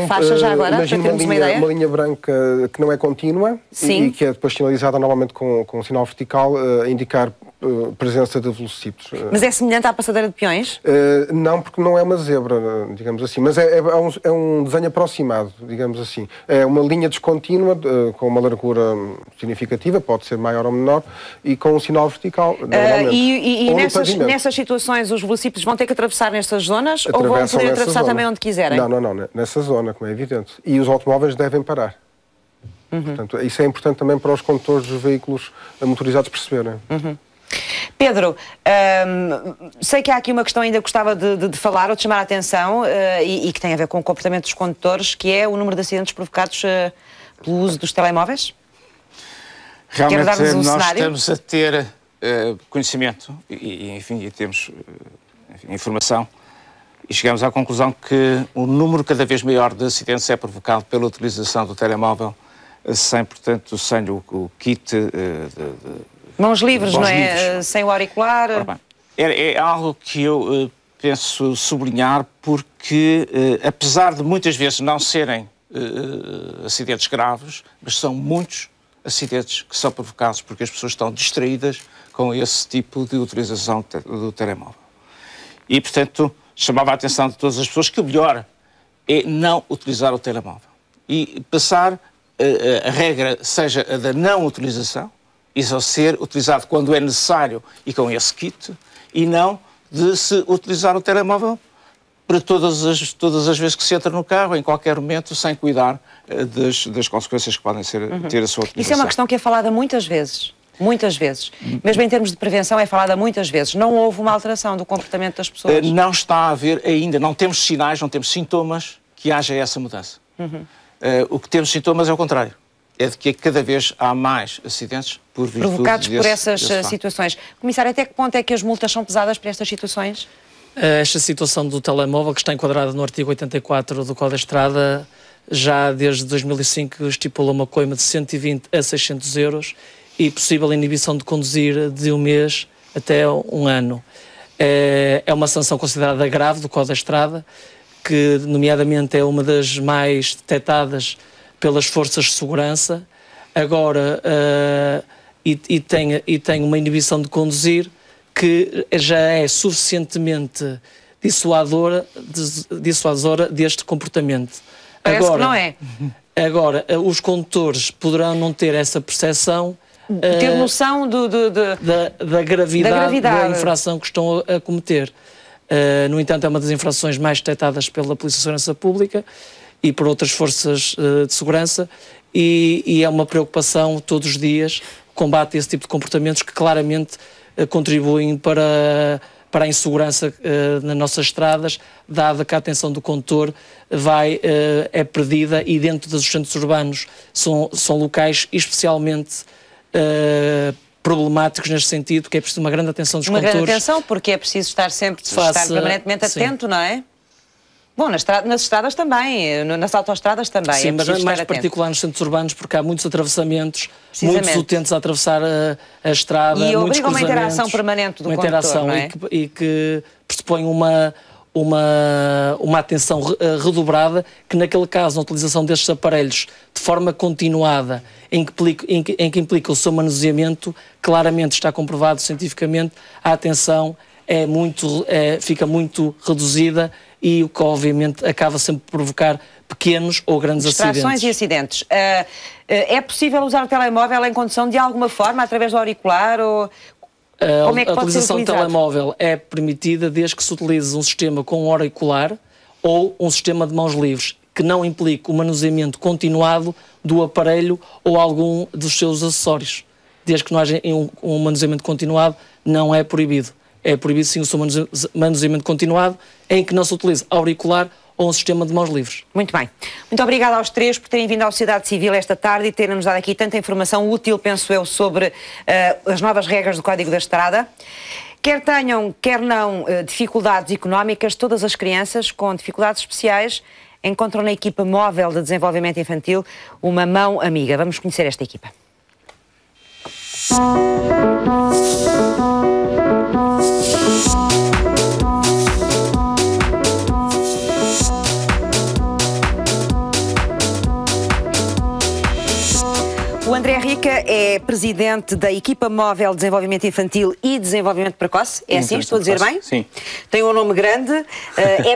faixas já agora, para termos uma ideia? Uma linha branca que não é contínua e que é depois sinalizada normalmente com um sinal vertical a indicar presença de velocípedes. Mas é semelhante à passadeira de peões? Não, porque não é uma zebra, digamos assim, mas é um desenho aproximado, digamos assim. É uma linha descontínua, com uma largura significativa, pode ser maior ou menor, e com um sinal vertical, normalmente. E nessas situações os velocípedes vão ter que atravessar nestas zonas ou vão poder atravessar também onde quiserem? Não, nessa zona, como é evidente. E os automóveis devem parar. Portanto, isso é importante também para os condutores dos veículos motorizados perceberem. Pedro, sei que há aqui uma questão ainda que gostava de falar ou de chamar a atenção e que tem a ver com o comportamento dos condutores, que é o número de acidentes provocados pelo uso dos telemóveis. Realmente nós estamos a ter conhecimento e temos informação e chegamos à conclusão que o número cada vez maior de acidentes é provocado pela utilização do telemóvel sem o kit mãos livres, não é? Sem o auricular. É algo que eu penso sublinhar porque, apesar de muitas vezes não serem acidentes graves, mas são muitos acidentes que são provocados porque as pessoas estão distraídas com esse tipo de utilização do telemóvel. E, portanto, chamava a atenção de todas as pessoas que o melhor é não utilizar o telemóvel e passar a regra seja a da não utilização, e só ser utilizado quando é necessário e com esse kit, e não de se utilizar o telemóvel para todas as vezes que se entra no carro, em qualquer momento, sem cuidar das consequências que podem ter a sua utilização. Isso é uma questão que é falada muitas vezes. Muitas vezes. Mesmo em termos de prevenção é falada muitas vezes. Não houve uma alteração do comportamento das pessoas? Não está a haver ainda. Não temos sinais, não temos sintomas que haja essa mudança. O que temos sintomas é o contrário. É de que cada vez há mais acidentes por virtude provocados por essas situações. Comissário, até que ponto é que as multas são pesadas para estas situações? Esta situação do telemóvel, que está enquadrada no artigo 84 do Código da Estrada, já desde 2005 estipula uma coima de 120 a 600 euros e possível inibição de conduzir de 1 mês até 1 ano. É uma sanção considerada grave do Código da Estrada, que nomeadamente é uma das mais detectadas pelas forças de segurança. Agora, e tem uma inibição de conduzir que já é suficientemente dissuadora deste comportamento. Parece agora, que não é. Agora, os condutores poderão não ter essa percepção, ter noção da gravidade da infração que estão a cometer. No entanto, é uma das infrações mais detectadas pela Polícia de Segurança Pública e por outras forças de segurança, e é uma preocupação todos os dias o combate a esse tipo de comportamentos que claramente contribuem para a insegurança nas nossas estradas, dada que a atenção do condutor é perdida, e dentro dos centros urbanos são locais especialmente problemáticos neste sentido, porque é preciso uma grande atenção dos condutores. Uma grande atenção, porque é preciso estar permanentemente atento, não é? Bom, nas estradas também, nas autoestradas também. Sim, mas mais particular nos centros urbanos, porque há muitos atravessamentos, muitos utentes a atravessar a estrada, e muitos cruzamentos. E obriga uma interação permanente do condutor, não é? E que pressupõe uma atenção redobrada, que naquele caso, na utilização destes aparelhos de forma continuada, em que implica o seu manuseamento, claramente está comprovado cientificamente, a atenção fica muito reduzida, e o que obviamente acaba sempre por provocar pequenos ou grandes distrações acidentes. E acidentes. É possível usar o telemóvel em condução de alguma forma, através do auricular? Ou como é que a utilização do telemóvel é permitida desde que se utilize um sistema com um auricular ou um sistema de mãos livres, que não implique o manuseamento continuado do aparelho ou algum dos seus acessórios. Desde que não haja um manuseamento continuado, não é proibido. É proibido sim o seu manuseamento continuado, em que não se utilize auricular ou um sistema de mãos livres. Muito bem. Muito obrigada aos três por terem vindo à Sociedade Civil esta tarde e terem-nos dado aqui tanta informação útil, penso eu, sobre as novas regras do Código da Estrada. Quer tenham, quer não, dificuldades económicas, todas as crianças com dificuldades especiais encontram na equipa móvel de desenvolvimento infantil uma mão amiga. Vamos conhecer esta equipa. O André Rica é presidente da Equipa Móvel de Desenvolvimento Infantil e Desenvolvimento Precoce. É assim? Estou a dizer bem? Sim. Tem um nome grande,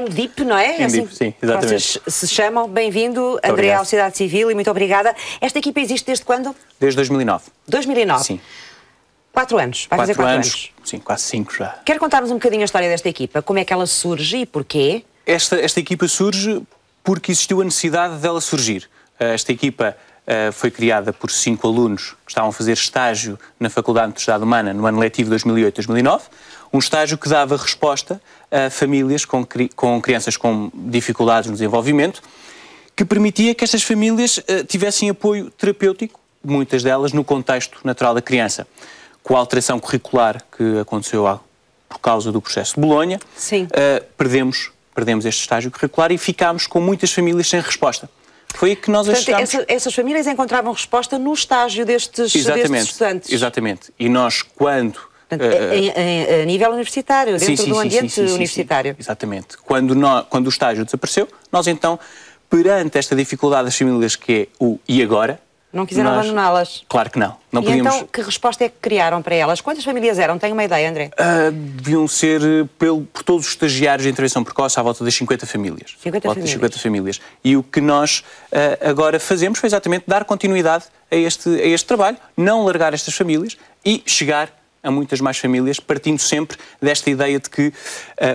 MDIP, não é? MDIP, assim, sim, exatamente. Vocês se chamam. Bem-vindo, André, à Sociedade Civil, e muito obrigada. Esta equipa existe desde quando? Desde 2009. 2009? Sim. 4 anos? Vai fazer 4 anos? Sim, quase 5 já. Quer contar-nos um bocadinho a história desta equipa? Como é que ela surge e porquê? Esta equipa surge porque existiu a necessidade dela surgir. Esta equipa foi criada por 5 alunos que estavam a fazer estágio na Faculdade de Universidade Humana no ano letivo 2008-2009, um estágio que dava resposta a famílias com crianças com dificuldades no desenvolvimento, que permitia que estas famílias tivessem apoio terapêutico, muitas delas no contexto natural da criança. Com a alteração curricular que aconteceu por causa do processo de Bolonha, perdemos este estágio curricular e ficámos com muitas famílias sem resposta. Foi aí que nós achámos... Essas famílias encontravam resposta no estágio destes estudantes. Exatamente. E nós, quando... a nível universitário, dentro do ambiente universitário. Sim, exatamente. Quando o estágio desapareceu, nós então, perante esta dificuldade das famílias, que é o e agora, Não quiseram abandoná-las? Claro que não. E então, que resposta é que criaram para elas? Quantas famílias eram? Tenho uma ideia, André? Deviam ser, por todos os estagiários de intervenção precoce, à volta das 50 famílias. 50 famílias. E o que nós agora fazemos foi exatamente dar continuidade a este trabalho, não largar estas famílias e chegar a muitas mais famílias, partindo sempre desta ideia de que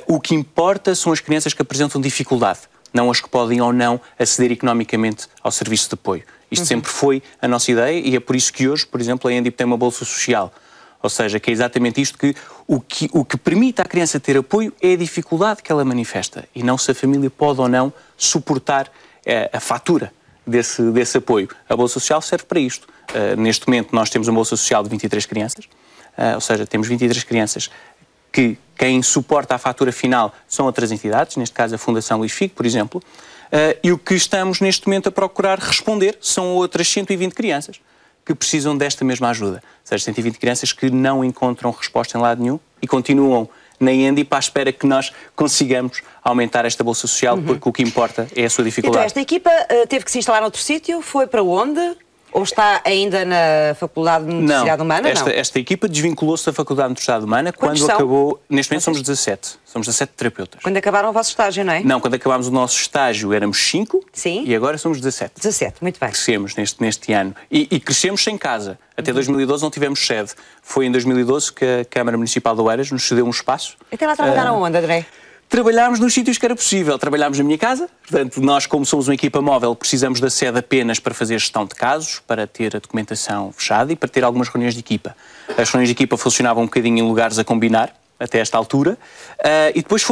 o que importa são as crianças que apresentam dificuldade, não as que podem ou não aceder economicamente ao serviço de apoio. Isto sempre foi a nossa ideia e é por isso que hoje, por exemplo, a ENDIP tem uma bolsa social. Ou seja, que é exatamente isto que o que permite à criança ter apoio é a dificuldade que ela manifesta e não se a família pode ou não suportar a fatura desse apoio. A bolsa social serve para isto. Neste momento nós temos uma bolsa social de 23 crianças, ou seja, temos 23 crianças que quem suporta a fatura final são outras entidades, neste caso a Fundação Luís Figo, por exemplo, e o que estamos neste momento a procurar responder são outras 120 crianças que precisam desta mesma ajuda. Ou seja, 120 crianças que não encontram resposta em lado nenhum e continuam na ENDIP à espera que nós consigamos aumentar esta bolsa social, porque o que importa é a sua dificuldade. Então, esta equipa teve que se instalar noutro sítio, foi para onde? Ou está ainda na Faculdade de Motricidade Humana? Esta equipa desvinculou-se da Faculdade de Motricidade Humana quando acabou... Neste momento somos 17. Somos 17 terapeutas. Quando acabaram o vosso estágio, não é? Não, quando acabámos o nosso estágio éramos 5. Sim. E agora somos 17. 17, muito bem. Crescemos neste ano. E crescemos sem casa. Até 2012 não tivemos sede. Foi em 2012 que a Câmara Municipal de Oeiras nos cedeu um espaço. Até lá trabalharam onde, André? Trabalhámos nos sítios que era possível. Trabalhámos na minha casa, portanto, nós, como somos uma equipa móvel, precisamos da sede apenas para fazer gestão de casos, para ter a documentação fechada e para ter algumas reuniões de equipa. As reuniões de equipa funcionavam um bocadinho em lugares a combinar, até esta altura, e depois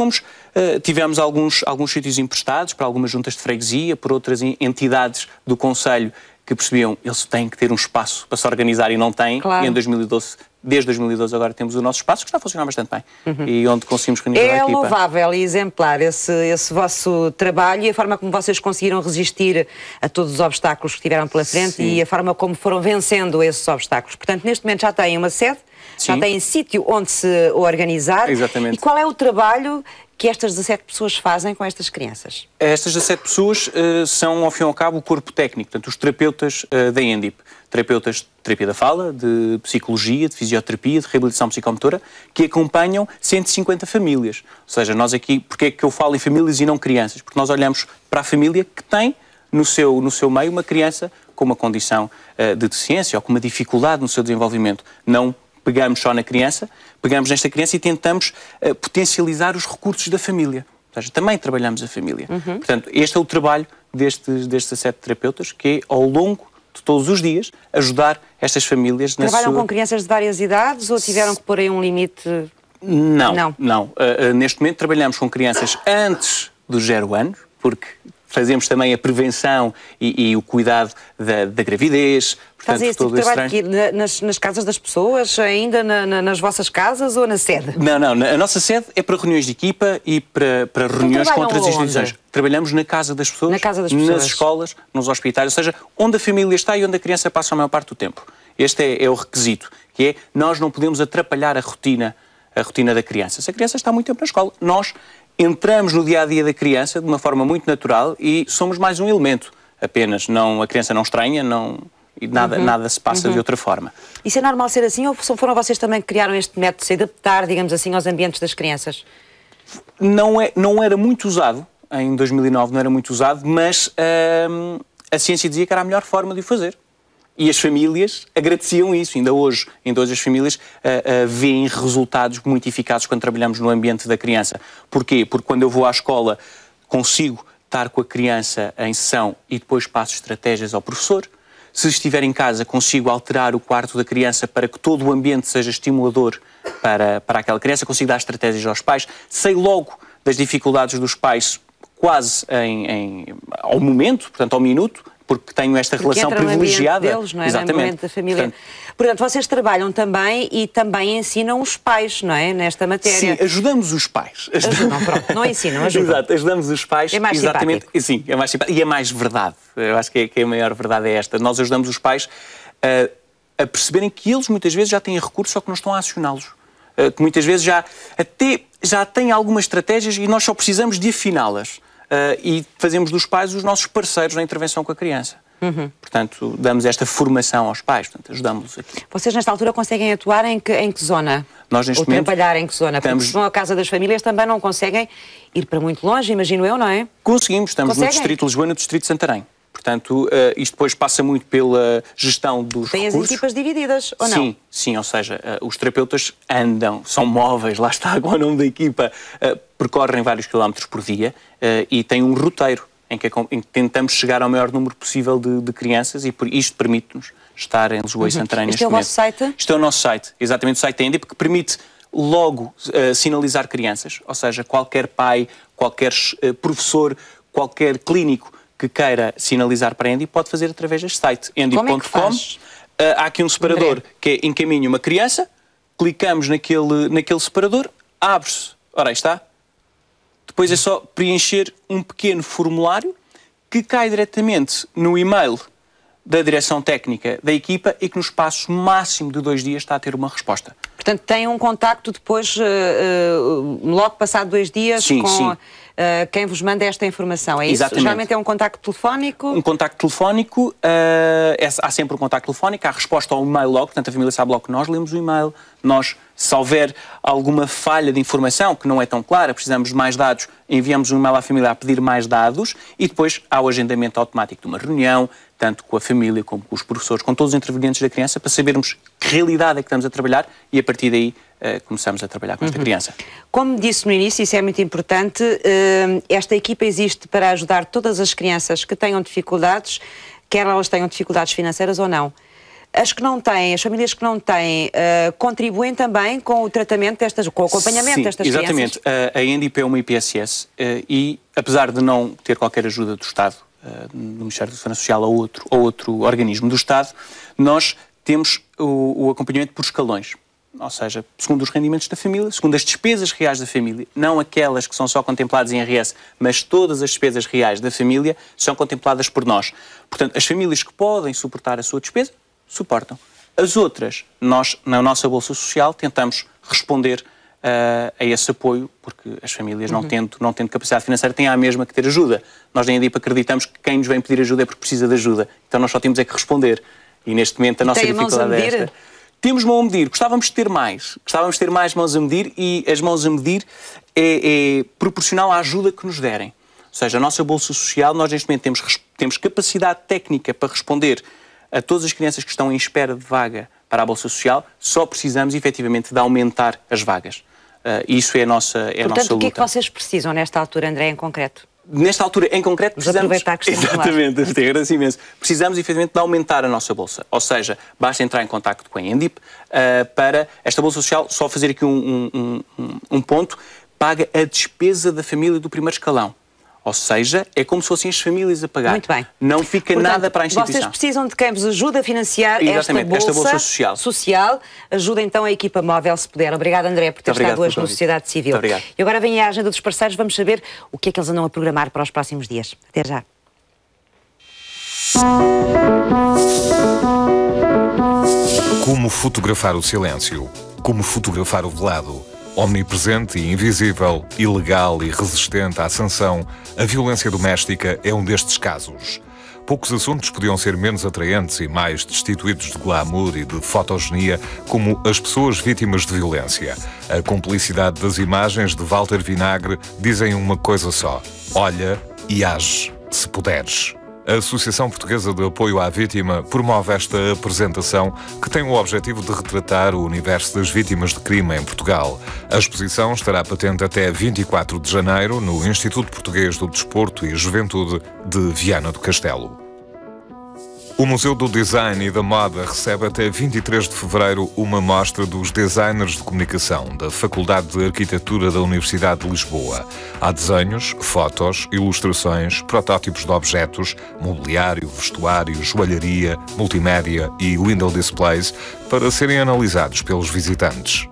tivemos alguns sítios emprestados para algumas juntas de freguesia, por outras entidades do Conselho que percebiam eles têm que ter um espaço para se organizar e não têm. Claro. E em 2012, desde 2012 agora temos o nosso espaço que está a funcionar bastante bem e onde conseguimos reunir a equipa. É louvável e exemplar esse vosso trabalho e a forma como vocês conseguiram resistir a todos os obstáculos que tiveram pela frente e a forma como foram vencendo esses obstáculos. Portanto, neste momento já têm uma sede, já têm sítio onde se organizar. Exatamente. E qual é o trabalho que estas 17 pessoas fazem com estas crianças? Estas 17 pessoas são, ao fim e ao cabo, o corpo técnico, portanto, os terapeutas da ENDIP. Terapeutas de terapia da fala, de psicologia, de fisioterapia, de reabilitação psicomotora, que acompanham 150 famílias. Ou seja, nós aqui, porque é que eu falo em famílias e não crianças? Porque nós olhamos para a família que tem no seu meio uma criança com uma condição de deficiência ou com uma dificuldade no seu desenvolvimento. Não pegamos só na criança, pegamos nesta criança e tentamos potencializar os recursos da família. Ou seja, também trabalhamos a família. Portanto, este é o trabalho destes 17 terapeutas, que é, ao longo de todos os dias, ajudar estas famílias na Trabalham com crianças de várias idades ou tiveram que pôr aí um limite? Não. Neste momento trabalhamos com crianças antes dos 0 anos, porque fazemos também a prevenção e o cuidado da gravidez. Fazem esse tipo de trabalho aqui nas casas das pessoas, ainda nas vossas casas ou na sede? Não. A nossa sede é para reuniões de equipa e para reuniões com outras instituições. Trabalhamos na casa das pessoas, nas escolas, nos hospitais, ou seja, onde a família está e onde a criança passa a maior parte do tempo. Este é o requisito, que é nós não podemos atrapalhar a rotina da criança. Se a criança está muito tempo na escola, nós entramos no dia-a-dia da criança de uma forma muito natural e somos mais um elemento apenas. A criança não estranha, e nada se passa de outra forma. Isso é normal ser assim ou foram vocês também que criaram este método de se adaptar, digamos assim, aos ambientes das crianças? Não era muito usado, em 2009 não era muito usado, mas a ciência dizia que era a melhor forma de o fazer. E as famílias agradeciam isso. Ainda hoje as famílias veem resultados muito eficazes quando trabalhamos no ambiente da criança. Porquê? Porque quando eu vou à escola consigo estar com a criança em sessão e depois passo estratégias ao professor. Se estiver em casa, consigo alterar o quarto da criança para que todo o ambiente seja estimulador para aquela criança, consigo dar estratégias aos pais. Sei logo das dificuldades dos pais quase ao momento, portanto ao minuto, porque tenho esta relação privilegiada. Deles, não é? Exatamente. No ambiente da família. Portanto, vocês trabalham também e também ensinam os pais, não é? Nesta matéria. Sim, ajudamos os pais. Não ensinam, ajudam. Exato, ajudamos os pais. É mais simpático. Sim, é mais simpático. E é mais verdade. Eu acho que a maior verdade é esta. Nós ajudamos os pais a perceberem que eles muitas vezes já têm recursos, só que não estão a acioná-los. Que muitas vezes já têm algumas estratégias e nós só precisamos de afiná-las. E fazemos dos pais os nossos parceiros na intervenção com a criança. Portanto, damos esta formação aos pais, portanto, ajudamos-los aqui. Vocês, nesta altura, conseguem atuar em que zona? Nós, neste Ou momento, trabalhar em que zona? Porque se vão à Casa das Famílias também não conseguem ir para muito longe, imagino eu, não é? Conseguimos, estamos no Distrito de Lisboa e no Distrito de Santarém. Portanto, isto depois passa muito pela gestão dos recursos. Tem as equipas divididas, ou não? Sim, ou seja, os terapeutas andam, são móveis, lá está o nome da equipa, percorrem vários quilómetros por dia e têm um roteiro em que tentamos chegar ao maior número possível de crianças e isto permite-nos estar em Lisboa e Santarém neste momento. Isto é o vosso site? Isto é o nosso site, exatamente o site da ENDIP, que permite logo sinalizar crianças, ou seja, qualquer pai, qualquer professor, qualquer clínico que queira sinalizar para a ENDIP pode fazer através deste site, endip.com. Há aqui um separador que é encaminha uma criança, clicamos naquele separador, abre-se, ora aí está. Depois é só preencher um pequeno formulário que cai diretamente no e-mail da direção técnica da equipa e que no espaço máximo de 2 dias está a ter uma resposta. Portanto, tem um contacto depois, logo passado 2 dias, com quem vos manda esta informação, é isso? Exatamente. Geralmente é um contacto telefónico? Um contacto telefónico, há sempre um contacto telefónico, há resposta ao e-mail logo, portanto a família sabe logo que nós lemos o e-mail, se houver alguma falha de informação que não é tão clara, precisamos de mais dados, enviamos um e-mail à família a pedir mais dados e depois há o agendamento automático de uma reunião, tanto com a família como com os professores, com todos os intervenientes da criança, para sabermos que realidade é que estamos a trabalhar e a partir daí começamos a trabalhar com esta criança. Como disse no início, isso é muito importante, esta equipa existe para ajudar todas as crianças que tenham dificuldades, quer elas tenham dificuldades financeiras ou não. As que não têm, as famílias que não têm, contribuem também com o tratamento com o acompanhamento destas crianças? Sim, exatamente. A ENDIP é uma IPSS e, apesar de não ter qualquer ajuda do Estado, do Ministério da Segurança Social ou outro organismo do Estado, nós temos o acompanhamento por escalões. Ou seja, segundo os rendimentos da família, segundo as despesas reais da família, não aquelas que são só contempladas em IRS, mas todas as despesas reais da família são contempladas por nós. Portanto, as famílias que podem suportar a sua despesa, suportam. As outras, nós, na nossa Bolsa Social, tentamos responder a esse apoio, porque as famílias, não tendo capacidade financeira, têm a mesma que ter ajuda. Nós, na ENDIP, acreditamos que quem nos vem pedir ajuda é porque precisa de ajuda. Então nós só temos é que responder. E neste momento a nossa dificuldade é esta. Temos mão a medir, gostávamos de ter mais mãos a medir e as mãos a medir é proporcional à ajuda que nos derem. Ou seja, a nossa Bolsa Social, nós neste momento temos capacidade técnica para responder a todas as crianças que estão em espera de vaga para a Bolsa Social, só precisamos efetivamente de aumentar as vagas. Isso é a nossa luta. Portanto, o que é que vocês precisam nesta altura, André, em concreto? Nesta altura, em concreto, precisamos... aproveitar que estamos exatamente, agradeço imenso. Precisamos, efetivamente, de aumentar a nossa Bolsa. Ou seja, basta entrar em contacto com a ENDIP para esta Bolsa Social, só fazer aqui um ponto, paga a despesa da família do primeiro escalão. Ou seja, é como se fossem as famílias a pagar. Muito bem. Não fica nada para a instituição. Vocês precisam de quem vos ajude a financiar esta bolsa social. Ajuda então a equipa móvel, se puder. Obrigado, André, por ter estado hoje no Sociedade Civil. Muito obrigado. E agora vem a agenda dos parceiros. Vamos saber o que é que eles andam a programar para os próximos dias. Até já. Como fotografar o silêncio? Como fotografar o velado? Omnipresente e invisível, ilegal e resistente à sanção, a violência doméstica é um destes casos. Poucos assuntos podiam ser menos atraentes e mais destituídos de glamour e de fotogenia como as pessoas vítimas de violência. A cumplicidade das imagens de Walter Vinagre dizem uma coisa só: olha e age, se puderes. A Associação Portuguesa de Apoio à Vítima promove esta apresentação que tem o objetivo de retratar o universo das vítimas de crime em Portugal. A exposição estará patente até 24 de janeiro no Instituto Português do Desporto e Juventude de Viana do Castelo. O Museu do Design e da Moda recebe até 23 de fevereiro uma mostra dos designers de comunicação da Faculdade de Arquitetura da Universidade de Lisboa. Há desenhos, fotos, ilustrações, protótipos de objetos, mobiliário, vestuário, joalharia, multimédia e window displays para serem analisados pelos visitantes.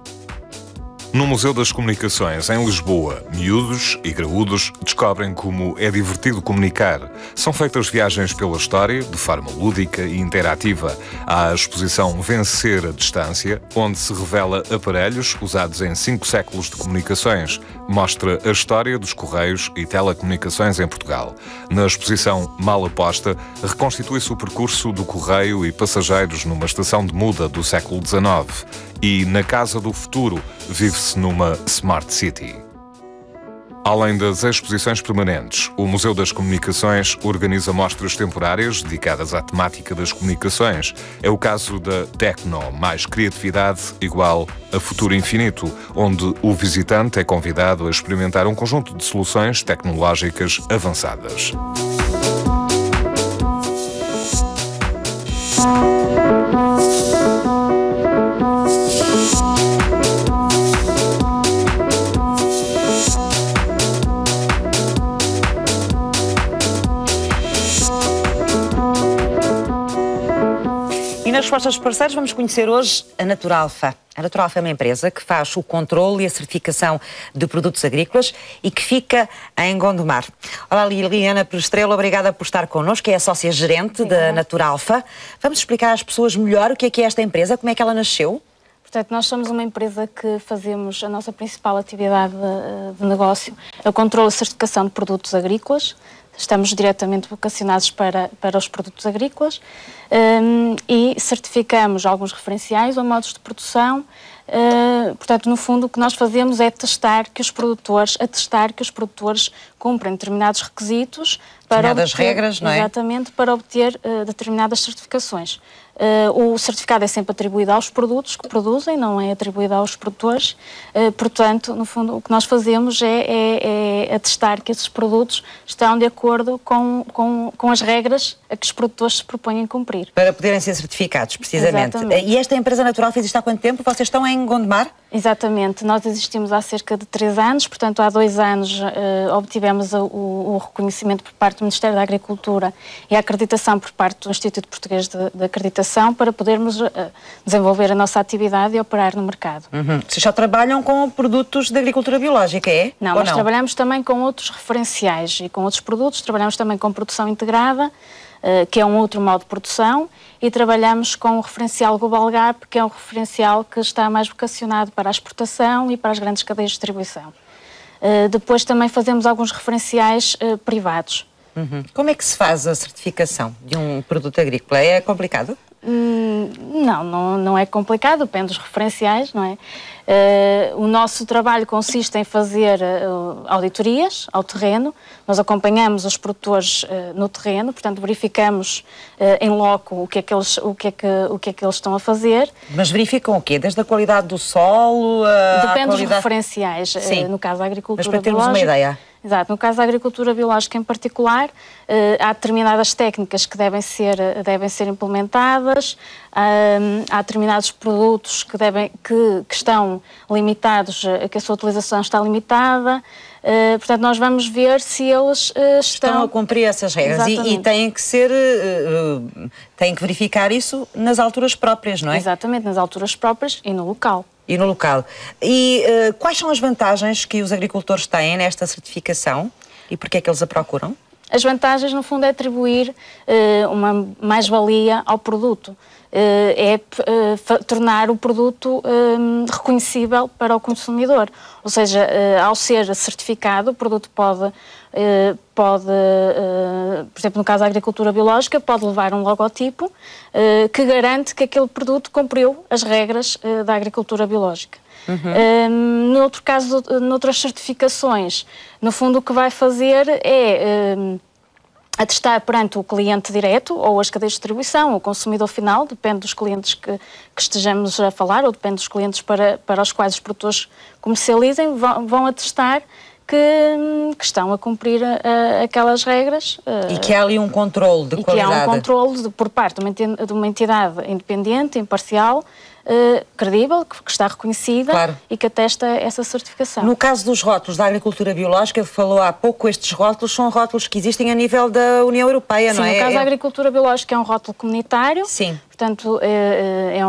No Museu das Comunicações, em Lisboa, miúdos e graúdos descobrem como é divertido comunicar. São feitas viagens pela história, de forma lúdica e interativa. Há a exposição Vencer a Distância, onde se revela aparelhos usados em 5 séculos de comunicações. Mostra a história dos correios e telecomunicações em Portugal. Na exposição Mal Aposta, reconstitui-se o percurso do correio e passageiros numa estação de muda do século XIX. E na Casa do Futuro, vive-se numa Smart City. Além das exposições permanentes, o Museu das Comunicações organiza mostras temporárias dedicadas à temática das comunicações. É o caso da Tecno, mais criatividade igual a futuro infinito, onde o visitante é convidado a experimentar um conjunto de soluções tecnológicas avançadas. Nas respostas dos parceiros vamos conhecer hoje a Naturalfa. A Naturalfa é uma empresa que faz o controle e a certificação de produtos agrícolas e que fica em Gondomar. Olá, Liliana Prestrelo, obrigada por estar connosco, é a sócia-gerente da Naturalfa. Vamos explicar às pessoas melhor o que é esta empresa, como é que ela nasceu? Portanto, nós somos uma empresa que fazemos a nossa principal atividade de negócio, é o controle e certificação de produtos agrícolas. Estamos diretamente vocacionados para os produtos agrícolas e certificamos alguns referenciais ou modos de produção. Portanto, no fundo, o que nós fazemos é atestar que os produtores cumprem determinados requisitos para determinadas regras, não é? Exatamente, para obter determinadas certificações. O certificado é sempre atribuído aos produtos que produzem, não é atribuído aos produtores. Portanto, no fundo, o que nós fazemos é atestar que esses produtos estão de acordo com as regras a que os produtores se propõem cumprir. Para poderem ser certificados, precisamente. Exatamente. E esta empresa Naturalfa existe há quanto tempo? Vocês estão em Gondomar? Exatamente. Nós existimos há cerca de 3 anos, portanto, há 2 anos obtivemos o reconhecimento por parte do Ministério da Agricultura e a acreditação por parte do Instituto Português de Acreditação para podermos desenvolver a nossa atividade e operar no mercado. Vocês só trabalham com produtos de agricultura biológica, é? Não, nós trabalhamos também com outros referenciais e com outros produtos, trabalhamos também com produção integrada, que é um outro modo de produção, e trabalhamos com o referencial Global Gap, que é um referencial que está mais vocacionado para a exportação e para as grandes cadeias de distribuição. Depois também fazemos alguns referenciais privados. Como é que se faz a certificação de um produto agrícola? É complicado? Não é complicado, depende dos referenciais, não é? O nosso trabalho consiste em fazer auditorias ao terreno, nós acompanhamos os produtores no terreno, portanto verificamos em loco o que é que eles estão a fazer. Mas verificam o quê? Desde a qualidade do solo? Depende dos referenciais, no caso da agricultura biológica. Mas para termos uma ideia. Exato. No caso da agricultura biológica em particular, há determinadas técnicas que devem ser implementadas, há determinados produtos que estão limitados, que a sua utilização está limitada. Portanto, nós vamos ver se eles estão a cumprir essas regras e têm que verificar isso nas alturas próprias, não é? Exatamente, nas alturas próprias e no local. E quais são as vantagens que os agricultores têm nesta certificação e porquê é que eles a procuram? As vantagens, no fundo, é atribuir uma mais-valia ao produto. Tornar o produto reconhecível para o consumidor. Ou seja, ao ser certificado, o produto pode, por exemplo, no caso da agricultura biológica, pode levar um logotipo que garante que aquele produto cumpriu as regras da agricultura biológica. No outro caso, noutras certificações, no fundo o que vai fazer é atestar perante o cliente direto ou as cadeias de distribuição, ou o consumidor final, depende dos clientes que estejamos a falar, ou depende dos clientes para os quais os produtores comercializem, vão atestar que estão a cumprir aquelas regras. E que há ali um controle de qualidade. E que há um controle por parte de uma entidade independente, imparcial, credível, que está reconhecida, claro, e que atesta essa certificação. No caso dos rótulos da agricultura biológica, falou há pouco, estes rótulos são rótulos que existem a nível da União Europeia, sim, não é? Sim, no caso da agricultura biológica é um rótulo comunitário. Sim. Portanto,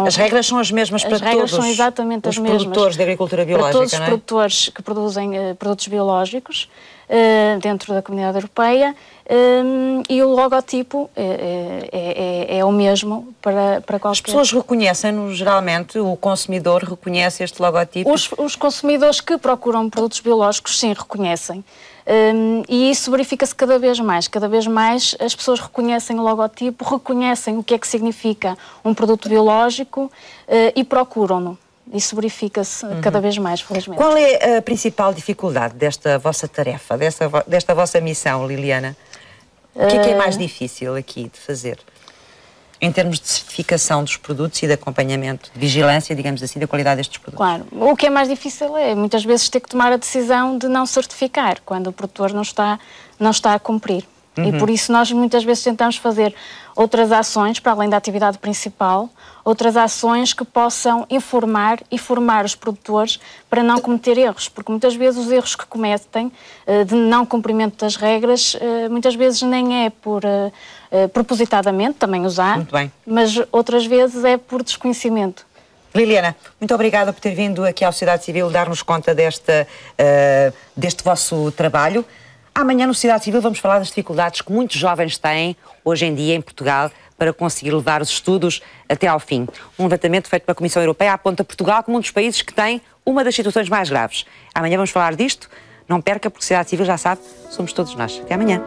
As regras são as mesmas para todos? As regras são exatamente as mesmas. Os produtores de agricultura biológica, para todos os produtores que produzem produtos biológicos dentro da Comunidade Europeia, e o logotipo é o mesmo para qualquer... As pessoas reconhecem-no, geralmente, o consumidor reconhece este logotipo? Os consumidores que procuram produtos biológicos, sim, reconhecem. E isso verifica-se cada vez mais as pessoas reconhecem o logotipo, reconhecem o que é que significa um produto biológico e procuram-no. Isso verifica-se cada vez mais, felizmente. Qual é a principal dificuldade desta vossa tarefa, desta vossa missão, Liliana? O que é mais difícil aqui de fazer? Em termos de certificação dos produtos e de acompanhamento, de vigilância, digamos assim, da qualidade destes produtos? Claro. O que é mais difícil é, muitas vezes, ter que tomar a decisão de não certificar, quando o produtor não está a cumprir. E por isso nós muitas vezes tentamos fazer outras ações, para além da atividade principal, outras ações que possam informar e formar os produtores para não cometer erros, porque muitas vezes os erros que cometem de não cumprimento das regras, muitas vezes nem é por propositadamente, também os há, mas outras vezes é por desconhecimento. Liliana, muito obrigada por ter vindo aqui à Sociedade Civil dar-nos conta deste vosso trabalho. Amanhã, no Sociedade Civil, vamos falar das dificuldades que muitos jovens têm, hoje em dia, em Portugal, para conseguir levar os estudos até ao fim. Um levantamento feito pela Comissão Europeia aponta Portugal como um dos países que tem uma das situações mais graves. Amanhã vamos falar disto. Não perca, porque a Sociedade Civil, já sabe, somos todos nós. Até amanhã.